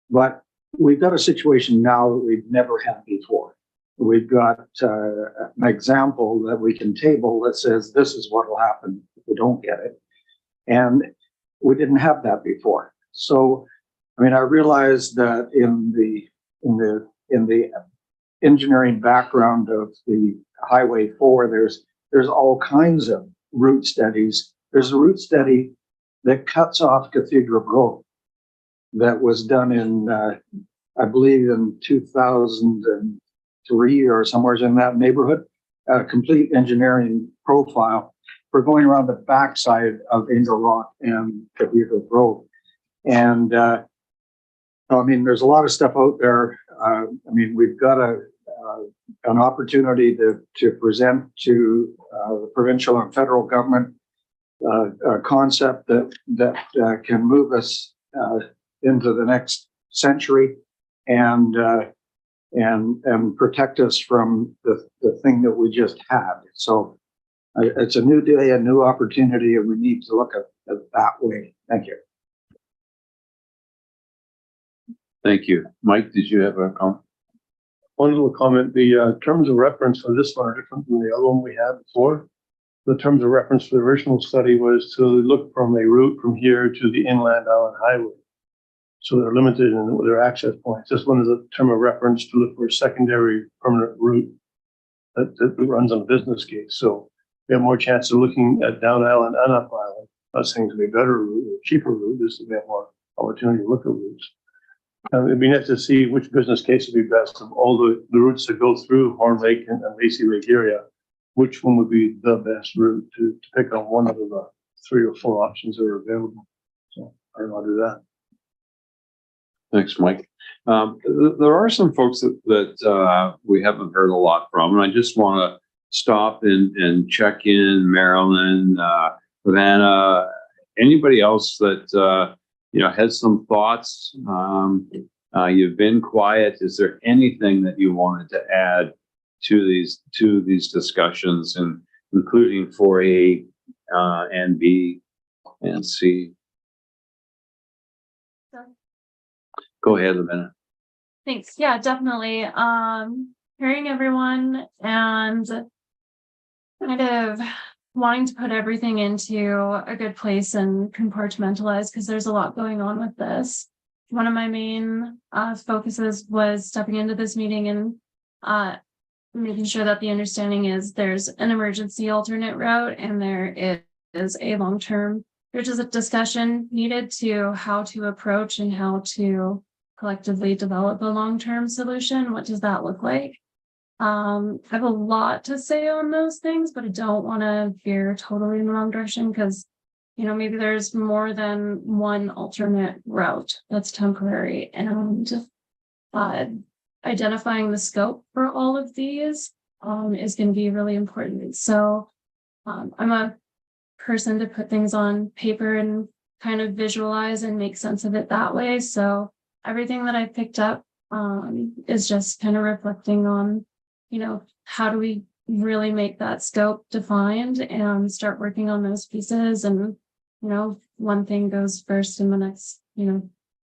But we've got a situation now that we've never had before. We've got an example that we can table that says this is what will happen if we don't get it. And we didn't have that before. So, I mean, I realized that in the engineering background of the Highway 4, there's all kinds of route studies. There's a route study that cuts off Cathedral Road that was done in, I believe, in 2003 or somewhere in that neighborhood, a complete engineering profile for going around the backside of Angel Rock and Cathedral Road. And I mean, there's a lot of stuff out there. I mean, we've got an opportunity to present to the provincial and federal government a concept that can move us into the next century and protect us from the thing that we just had. So it's a new day, a new opportunity, and we need to look at it that way. Thank you. Thank you. Mike, did you have a comment? One little comment, the terms of reference for this one are different from the other one we had before. The terms of reference for the original study was to look from a route from here to the Inland Island Highway. So they're limited in their access points. This one is a term of reference to look for a secondary permanent route that runs on a business case. So we have more chance of looking at down island and up island. Not saying it's going to be a better route or cheaper route, just to have more opportunity to look at routes. It'd be nice to see which business case would be best of all the routes that go through Horn Lake and Lacey Lake area. Which one would be the best route to pick on one of the 3 or 4 options that are available? So I don't know how to do that. Thanks, Mike. There are some folks that we haven't heard a lot from, and I just want to stop and check in, Marilyn, Savannah, anybody else that, has some thoughts? You've been quiet. Is there anything that you wanted to add to these discussions, and including 4A and B and C? Go ahead, Lavina. Thanks. Yeah, definitely. Hearing everyone and kind of wanting to put everything into a good place and compartmentalize, because there's a lot going on with this. One of my main focuses was stepping into this meeting and making sure that the understanding is there's an emergency alternate route and there is a long-term, there's just a discussion needed to how to approach and how to collectively develop a long-term solution. What does that look like? I have a lot to say on those things, but I don't want to veer totally in the wrong direction, because maybe there's more than one alternate route that's temporary, and identifying the scope for all of these is going to be really important. So I'm a person to put things on paper and kind of visualize and make sense of it that way. So everything that I picked up is just kind of reflecting on, how do we really make that scope defined and start working on those pieces. And, one thing goes first in the next,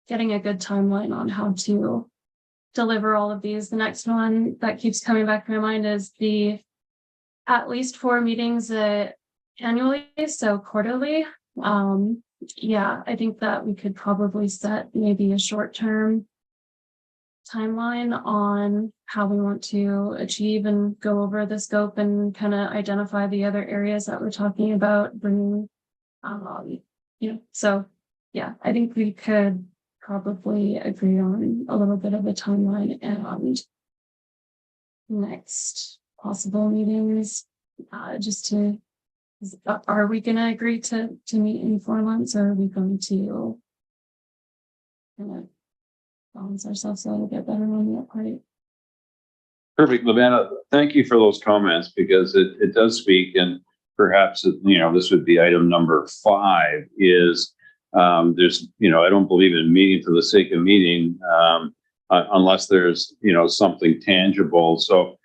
getting a good timeline on how to deliver all of these. The next one that keeps coming back to my mind is the at least 4 meetings annually, so quarterly. I think that we could probably set maybe a short-term timeline on how we want to achieve and go over the scope and kind of identify the other areas that we're talking about bringing, I think we could probably agree on a little bit of a timeline and next possible meetings, are we going to agree to meet in 4 months, or are we going to kind of balance ourselves a little bit better on that part? Perfect, Lavina. Thank you for those comments, because it does speak, and perhaps, this would be item number 5 is there's, I don't believe in meeting for the sake of meeting unless there's, something tangible. So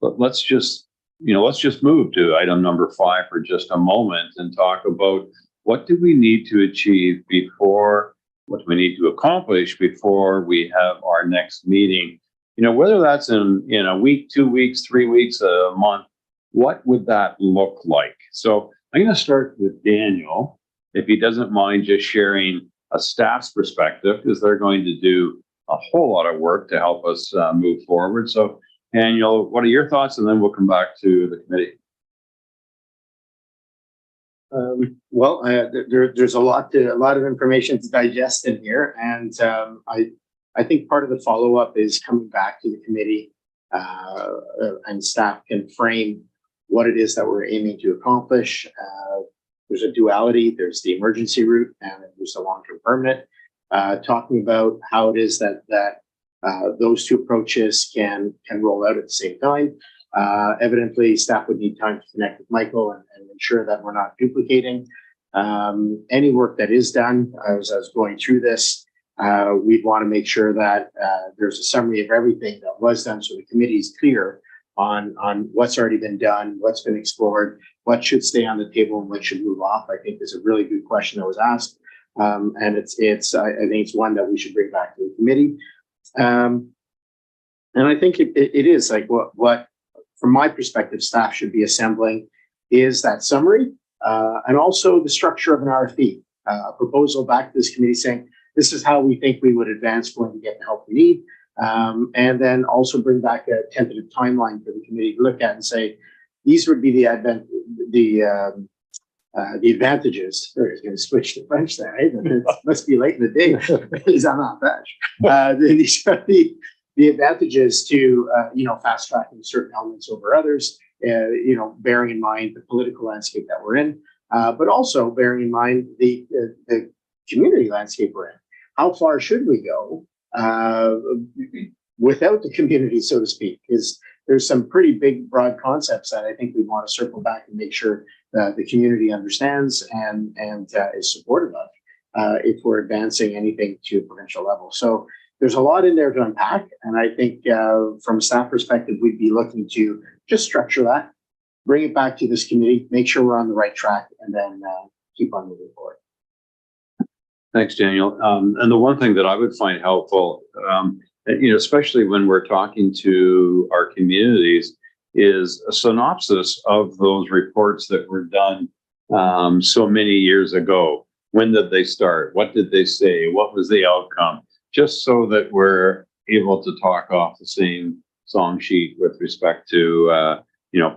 but let's just move to item number 5 for just a moment and talk about what do we need to achieve what do we need to accomplish before we have our next meeting? Whether that's in a week, 2 weeks, 3 weeks, a month, what would that look like? So I'm going to start with Daniel, if he doesn't mind just sharing a staff's perspective, because they're going to do a whole lot of work to help us move forward. So Daniel, what are your thoughts? And then we'll come back to the committee. There's a lot of information to digest in here, and I think part of the follow-up is coming back to the committee, and staff can frame what it is that we're aiming to accomplish. There's a duality. There's the emergency route, and there's the long-term permanent. Talking about how it is that those 2 approaches can roll out at the same time. Evidently, staff would need time to connect with Michael and ensure that we're not duplicating any work that is done. As I was going through this, we'd want to make sure that there's a summary of everything that was done, so the committee is clear on what's already been done, what's been explored, what should stay on the table, and what should move off. I think is a really good question that was asked, and I think it's one that we should bring back to the committee. And I think it is like what from my perspective, staff should be assembling is that summary, and also the structure of an RFP, proposal back to this committee saying, this is how we think we would advance going to get the help we need. And then also bring back a tentative timeline for the committee to look at and say, these would be the advantages. Sorry, I was going to switch to French there. Right? It must be late in the day. These are not French. These are the advantages to fast tracking certain elements over others. Bearing in mind the political landscape that we're in, but also bearing in mind the community landscape we're in. How far should we go without the community, so to speak? Is there's some pretty big, broad concepts that I think we want to circle back and make sure that the community understands and is supportive of if we're advancing anything to a provincial level. So there's a lot in there to unpack. And I think from a staff perspective, we'd be looking to just structure that, bring it back to this committee, make sure we're on the right track, and then keep on moving forward. Thanks, Daniel. And the one thing that I would find helpful, especially when we're talking to our communities, is a synopsis of those reports that were done so many years ago. When did they start? What did they say? What was the outcome? Just so that we're able to talk off the same song sheet with respect to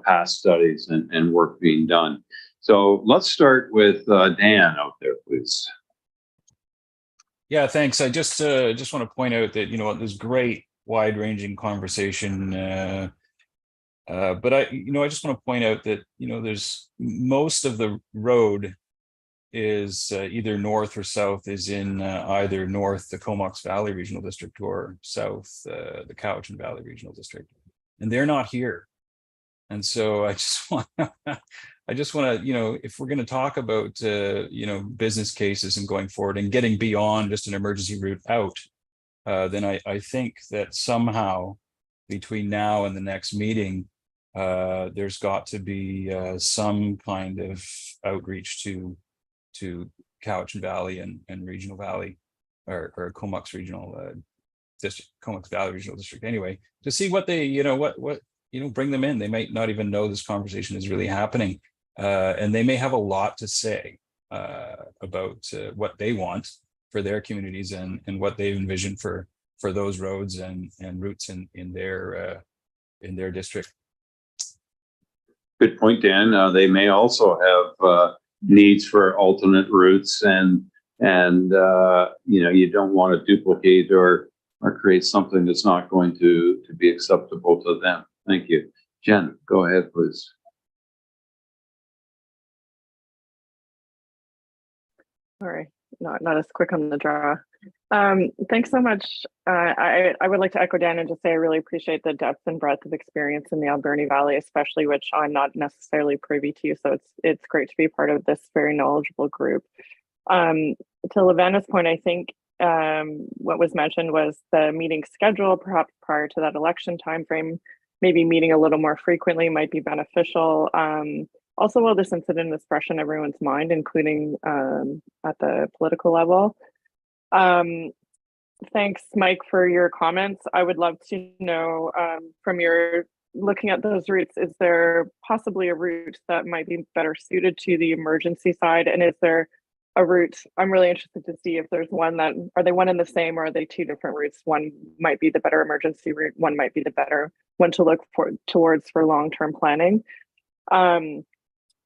past studies and work being done. So let's start with Dan out there, please. Yeah, thanks. I just want to point out that, there's great wide-ranging conversation. But I just want to point out that, there's most of the road is either north or south is in either north, the Comox Valley Regional District, or south, the Cowichan Valley Regional District. And they're not here. And so I just want to, if we're going to talk about, business cases and going forward and getting beyond just an emergency route out, then I think that somehow between now and the next meeting, there's got to be some kind of outreach to Cowichan Valley and Regional Valley, or Comox Regional District, Comox Valley Regional District, anyway, to see what they, bring them in. They might not even know this conversation is really happening. And they may have a lot to say about what they want for their communities and what they envision for those roads and routes in their district. Good point, Dan. They may also have needs for alternate routes, and you don't want to duplicate or create something that's not going to be acceptable to them. Thank you. Jen, go ahead, please. Sorry, not as quick on the draw. Thanks so much. I would like to echo Dan and just say I really appreciate the depth and breadth of experience in the Alberni Valley, especially which I'm not necessarily privy to. So it's great to be part of this very knowledgeable group. To Levana's point, I think what was mentioned was the meeting schedule, perhaps prior to that election timeframe, maybe meeting a little more frequently might be beneficial. Also, while this incident is fresh in everyone's mind, including at the political level. Thanks, Mike, for your comments. I would love to know from your looking at those routes, is there possibly a route that might be better suited to the emergency side? And is there a route, I'm really interested to see if there's one that, are they one and the same, or are they two different routes? One might be the better emergency route, one might be the better one to look towards for long-term planning.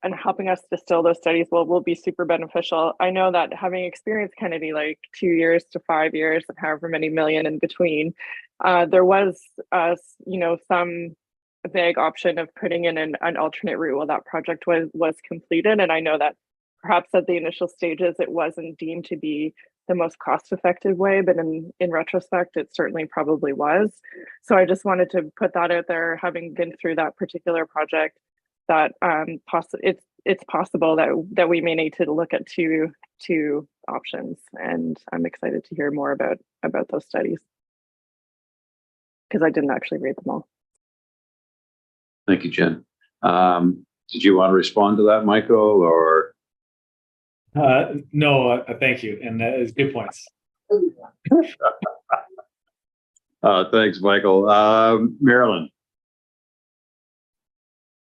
And helping us distill those studies will be super beneficial. I know that having experienced Kennedy, like 2 years to 5 years of however many million in between, there was, some vague option of putting in an alternate route while that project was completed. And I know that perhaps at the initial stages, it wasn't deemed to be the most cost-effective way, but in retrospect, it certainly probably was. So I just wanted to put that out there, having been through that particular project, that it's possible that we may need to look at two options, and I'm excited to hear more about those studies because I didn't actually read them all. Thank you, Jen. Did you want to respond to that, Michael, or? No, thank you, and it's good points. Thanks, Michael. Marilyn.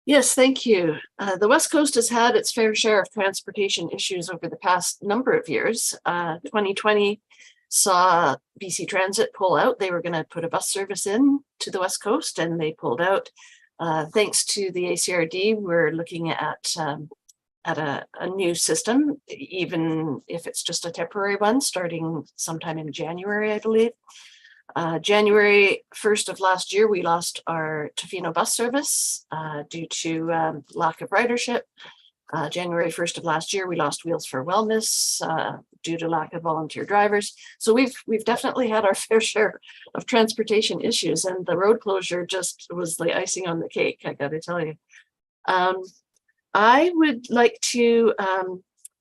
Yes, thank you. The West Coast has had its fair share of transportation issues over the past number of years. 2020 saw BC Transit pull out. They were going to put a bus service in to the West Coast, and they pulled out. Thanks to the ACRD, we're looking at a new system, even if it's just a temporary one, starting sometime in January, I believe. January 1st of last year, we lost our Tofino bus service due to lack of ridership. January 1st of last year, we lost Wheels for Wellness due to lack of volunteer drivers. So we've definitely had our fair share of transportation issues, and the road closure just was the icing on the cake, I gotta tell you. I would like to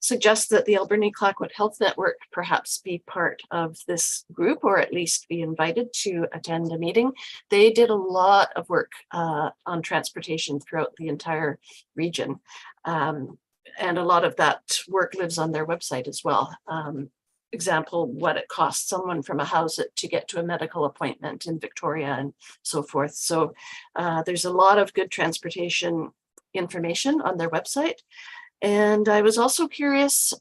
suggest that the Alberni-Clayoquot Health Network perhaps be part of this group, or at least be invited to attend a meeting. They did a lot of work on transportation throughout the entire region. And a lot of that work lives on their website as well. Example, what it costs someone from a house to get to a medical appointment in Victoria and so forth. So there's a lot of good transportation information on their website. And I was also curious,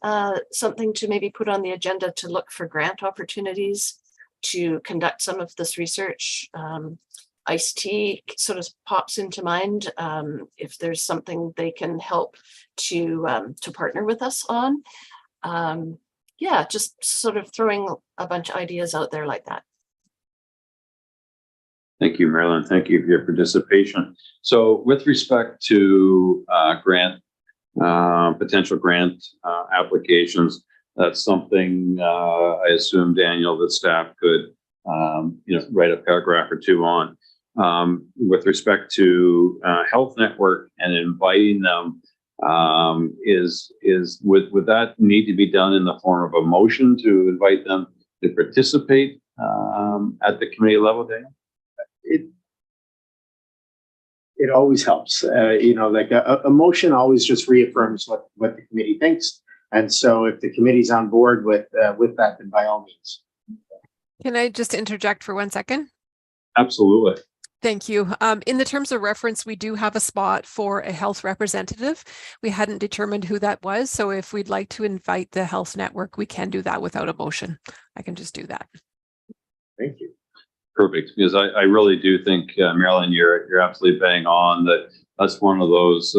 something to maybe put on the agenda, to look for grant opportunities to conduct some of this research. ICE-T sort of pops into mind, if there's something they can help to partner with us on. Yeah, just sort of throwing a bunch of ideas out there like that. Thank you, Marilyn. Thank you for your participation. So with respect to potential grant applications, that's something I assume, Daniel, that staff could write a paragraph or two on. With respect to Health Network and inviting them, would that need to be done in the form of a motion to invite them to participate at the committee level, Daniel? It always helps. Like a motion always just reaffirms what the committee thinks. And so if the committee's on board with that, then by all means. Can I just interject for 1 second? Absolutely. Thank you. In the terms of reference, we do have a spot for a health representative. We hadn't determined who that was. So if we'd like to invite the Health Network, we can do that without a motion. I can just do that. Thank you. Perfect, because I really do think, Marilyn, you're absolutely bang on that. That's one of those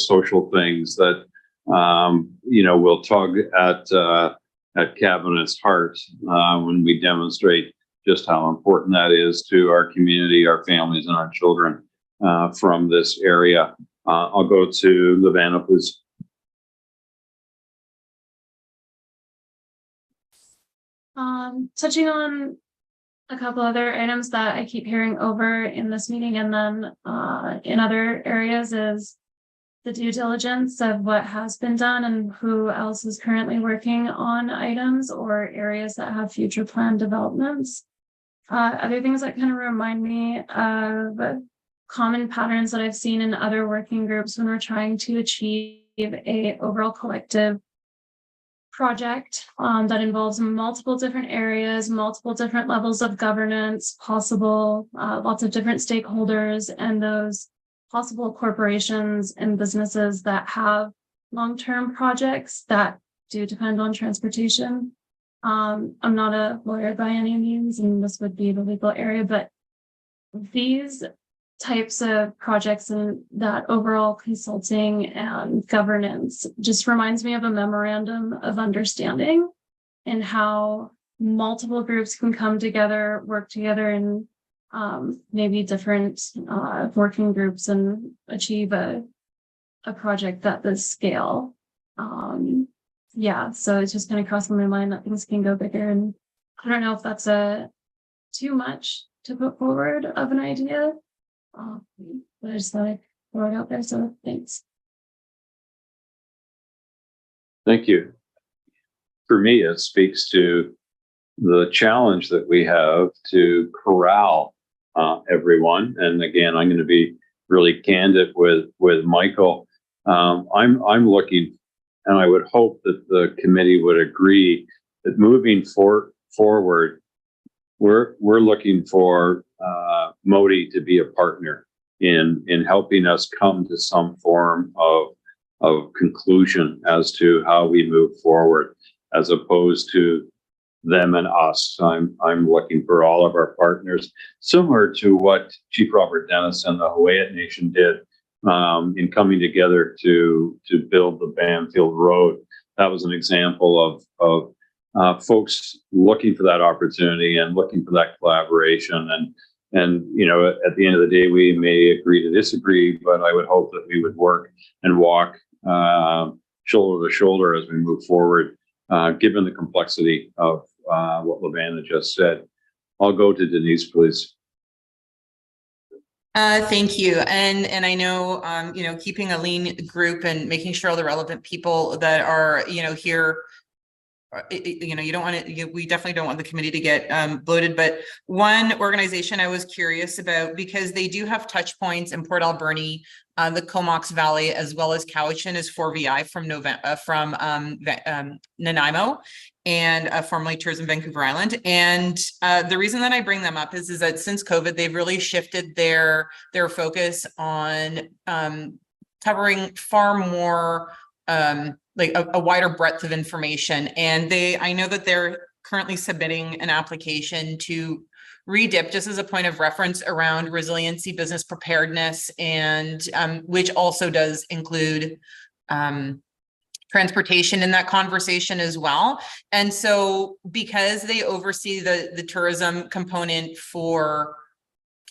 social things that will tug at Cabinet's heart when we demonstrate just how important that is to our community, our families, and our children from this area. I'll go to Levana, please. Touching on a couple other items that I keep hearing over in this meeting and then in other areas is the due diligence of what has been done and who else is currently working on items or areas that have future planned developments. Other things that kind of remind me of common patterns that I've seen in other working groups when we're trying to achieve a overall collective project that involves multiple different areas, multiple different levels of governance possible, lots of different stakeholders, and those possible corporations and businesses that have long-term projects that do depend on transportation. I'm not a lawyer by any means, and this would be the legal area, but these types of projects and that overall consulting and governance just reminds me of a memorandum of understanding and how multiple groups can come together, work together in maybe different working groups and achieve a project at this scale. Yeah, so it's just kind of crossing my mind that things can go bigger, and I don't know if that's too much to put forward of an idea. But I just thought I'd throw it out there, so thanks. Thank you. For me, it speaks to the challenge that we have to corral everyone. And again, I'm going to be really candid with Michael. I'm looking, and I would hope that the committee would agree that moving forward, we're looking for Modi to be a partner in helping us come to some form of conclusion as to how we move forward, as opposed to them and us. I'm looking for all of our partners, similar to what Chief Robert Dennis and the Hawaiian Nation did in coming together to build the Banfield Road. That was an example of folks looking for that opportunity and looking for that collaboration. And at the end of the day, we may agree to disagree, but I would hope that we would work and walk shoulder to shoulder as we move forward given the complexity of what Lavana just said. I'll go to Denise, please. Thank you. And I know, keeping a lean group and making sure all the relevant people that are, here, you don't want to, we definitely don't want the committee to get bloated, but one organization I was curious about, because they do have touch points in Port Alberni, the Comox Valley, as well as Cowichan is 4VI from Nanaimo, and formerly Tourism Vancouver Island. And the reason that I bring them up is that since COVID, they've really shifted their focus on covering far more like a wider breadth of information. And I know that they're currently submitting an application to REDIP, just as a point of reference, around resiliency, business preparedness, and which also does include transportation in that conversation as well. And so because they oversee the tourism component for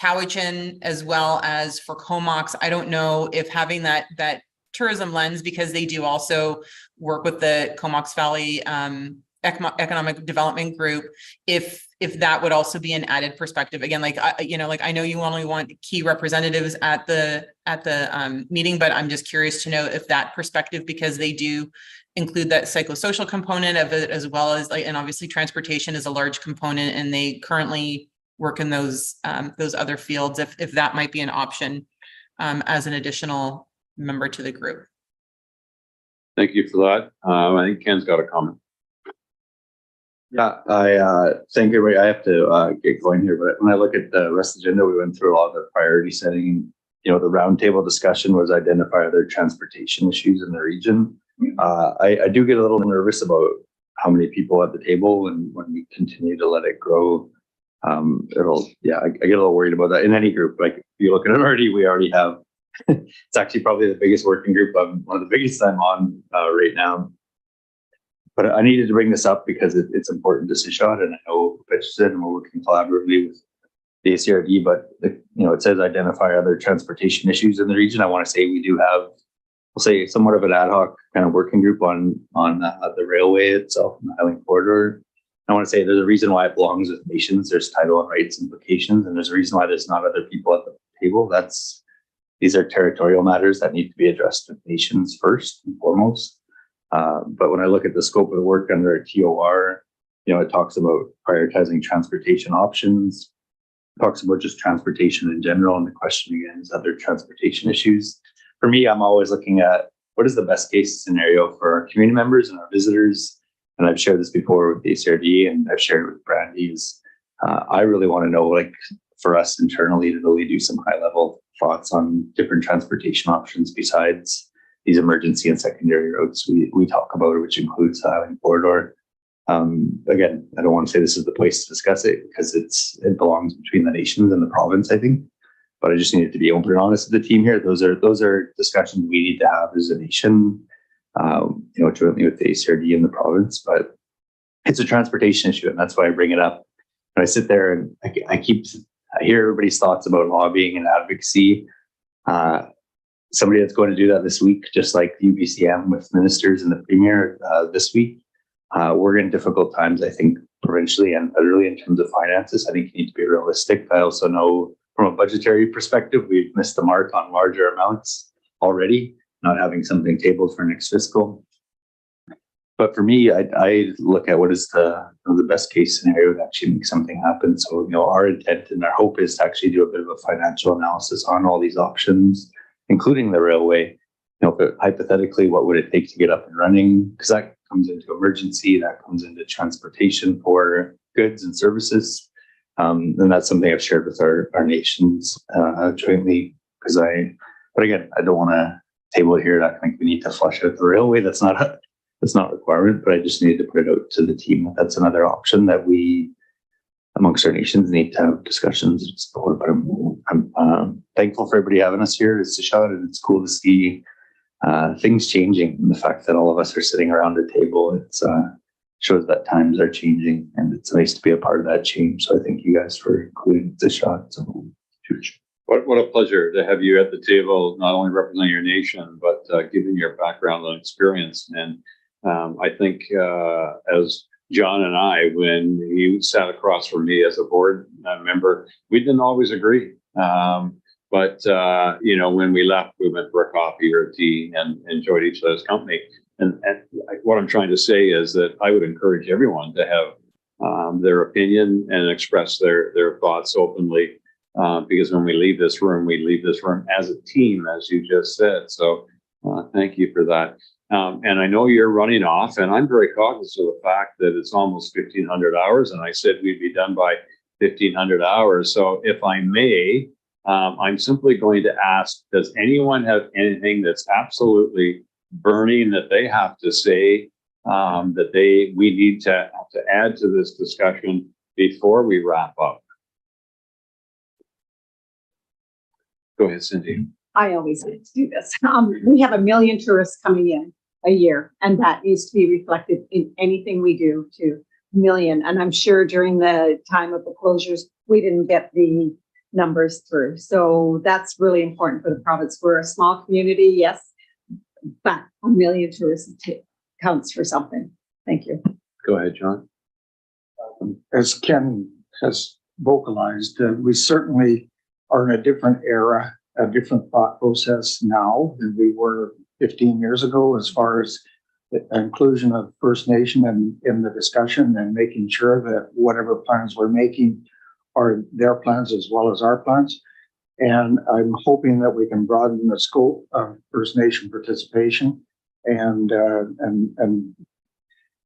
Cowichan as well as for Comox, I don't know if having that tourism lens, because they do also work with the Comox Valley Economic Development Group, if that would also be an added perspective. Again, I know you only want key representatives at the meeting, but I'm just curious to know if that perspective, because they do include that psychosocial component of it, as well as and obviously transportation is a large component, and they currently work in those other fields, if that might be an option as an additional member to the group. Thank you for that. I think Ken's got a comment. Yeah, I thank everybody. I have to get going here, but when I look at the rest of the agenda, we went through all the priority setting. The roundtable discussion was identify other transportation issues in the region. I do get a little nervous about how many people at the table, and when we continue to let it grow, I get a little worried about that in any group. Like if you look at it already, we already have. It's actually probably the biggest working group. One of the biggest I'm on right now. But I needed to bring this up because it's important to Sishat, and I know Pitchson, and we're working collaboratively with the ACRD, but it says identify other transportation issues in the region. I want to say we do have, we'll say, somewhat of an ad hoc kind of working group on the railway itself in the Highland Corridor. I want to say there's a reason why it belongs with nations. There's title and rights implications, and there's a reason why there's not other people at the table. These are territorial matters that need to be addressed with nations first and foremost. But when I look at the scope of the work under a TOR, it talks about prioritizing transportation options, it talks about just transportation in general, and the question again is other transportation issues. For me, I'm always looking at what is the best case scenario for our community members and our visitors. And I've shared this before with the ACRD, and I've shared it with Brandy. I really want to know, for us internally, to really do some high level thoughts on different transportation options besides these emergency and secondary routes we talk about, which includes the Highland Corridor. Again, I don't want to say this is the place to discuss it because it belongs between the nations and the province, I think. But I just needed to be open and honest with the team here. Those are discussions we need to have as a nation, jointly with the ACRD and the province. But it's a transportation issue, and that's why I bring it up. And I sit there and I hear everybody's thoughts about lobbying and advocacy. Somebody that's going to do that this week, just like the UBCM with ministers and the premier this week. We're in difficult times, I think, provincially and federally in terms of finances. I think you need to be realistic. I also know from a budgetary perspective, we've missed the mark on larger amounts already, not having something tabled for next fiscal. But for me, I look at what is the best case scenario to actually make something happen. So, our intent and our hope is to actually do a bit of a financial analysis on all these options, including the railway. But hypothetically, what would it take to get up and running? Because that comes into emergency, that comes into transportation for goods and services. And that's something I've shared with our nations jointly. But again, I don't want to table it here. I think we need to flush out the railway. That's not a requirement, but I just needed to put it out to the team. That's another option that we, amongst our nations, need to have discussions and support. But I'm thankful for everybody having us here. It's a shot, and it's cool to see things changing. And the fact that all of us are sitting around a table, it shows that times are changing, and it's nice to be a part of that change. So I thank you guys for including the shot. So, what a pleasure to have you at the table, not only representing your nation, but given your background and experience. And I think as John and I, when he sat across from me as a board member, we didn't always agree. But when we left, we went for a coffee or a tea and enjoyed each other's company. And what I'm trying to say is that I would encourage everyone to have their opinion and express their thoughts openly. Because when we leave this room as a team, as you just said. So thank you for that. And I know you're running off, and I'm very cognizant of the fact that it's almost 1,500 hours. And I said we'd be done by 1,500 hours. So if I may, I'm simply going to ask, does anyone have anything that's absolutely burning that they have to say that we need to add to this discussion before we wrap up? Go ahead, Cindy. I always like to do this. We have 1 million tourists coming in a year, and that needs to be reflected in anything we do to million. And I'm sure during the time of the closures, we didn't get the numbers through. So that's really important for the province. We're a small community, yes, but 1 million tourists counts for something. Thank you. Go ahead, John. As Ken has vocalized, we certainly are in a different era, a different thought process now than we were 15 years ago, as far as the inclusion of First Nation in the discussion and making sure that whatever plans we're making are their plans as well as our plans. And I'm hoping that we can broaden the scope of First Nation participation. And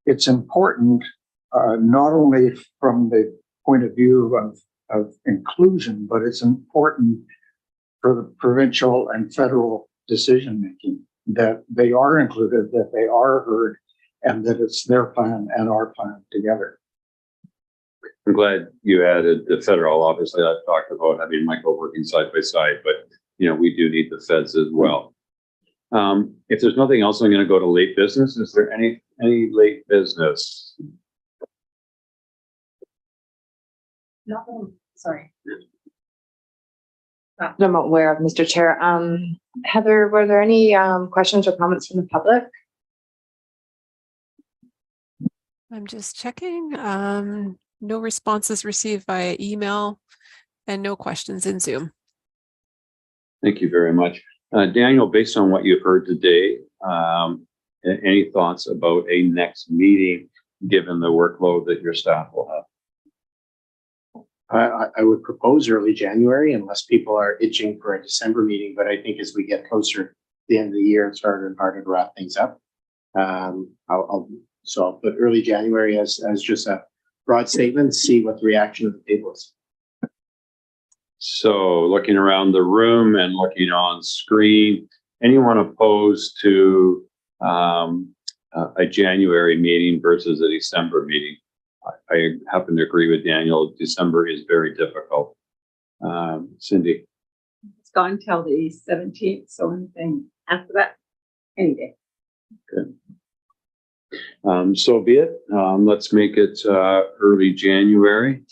it's important, not only from the point of view of inclusion, but it's important for the provincial and federal decision-making, that they are included, that they are heard, and that it's their plan and our plan together. I'm glad you added the federal. Obviously, I've talked about having Michael working side by side, but we do need the feds as well. If there's nothing else, I'm going to go to late business. Is there any late business? No, sorry. Not that I'm aware of, Mr. Chair. Heather, were there any questions or comments from the public? I'm just checking. No responses received via email and no questions in Zoom. Thank you very much. Daniel, based on what you've heard today, any thoughts about a next meeting, given the workload that your staff will have? I would propose early January, unless people are itching for a December meeting. But I think as we get closer to the end of the year, it's harder and harder to wrap things up. I'll put early January as just a broad statement, see what the reaction of the table is. So looking around the room and looking on screen, anyone opposed to a January meeting versus a December meeting? I happen to agree with Daniel. December is very difficult. Cindy? It's gone till the 17th, so anything after that, any day. Good. So be it. Let's make it early January.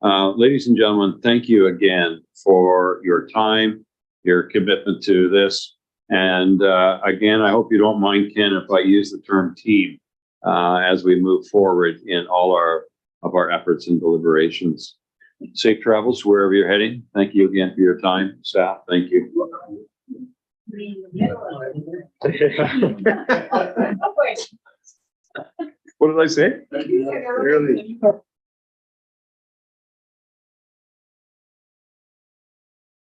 Ladies and gentlemen, thank you again for your time, your commitment to this. And again, I hope you don't mind, Ken, if I use the term team as we move forward in all of our efforts and deliberations. Safe travels wherever you're heading. Thank you again for your time. Staff, thank you. What did I say? Really?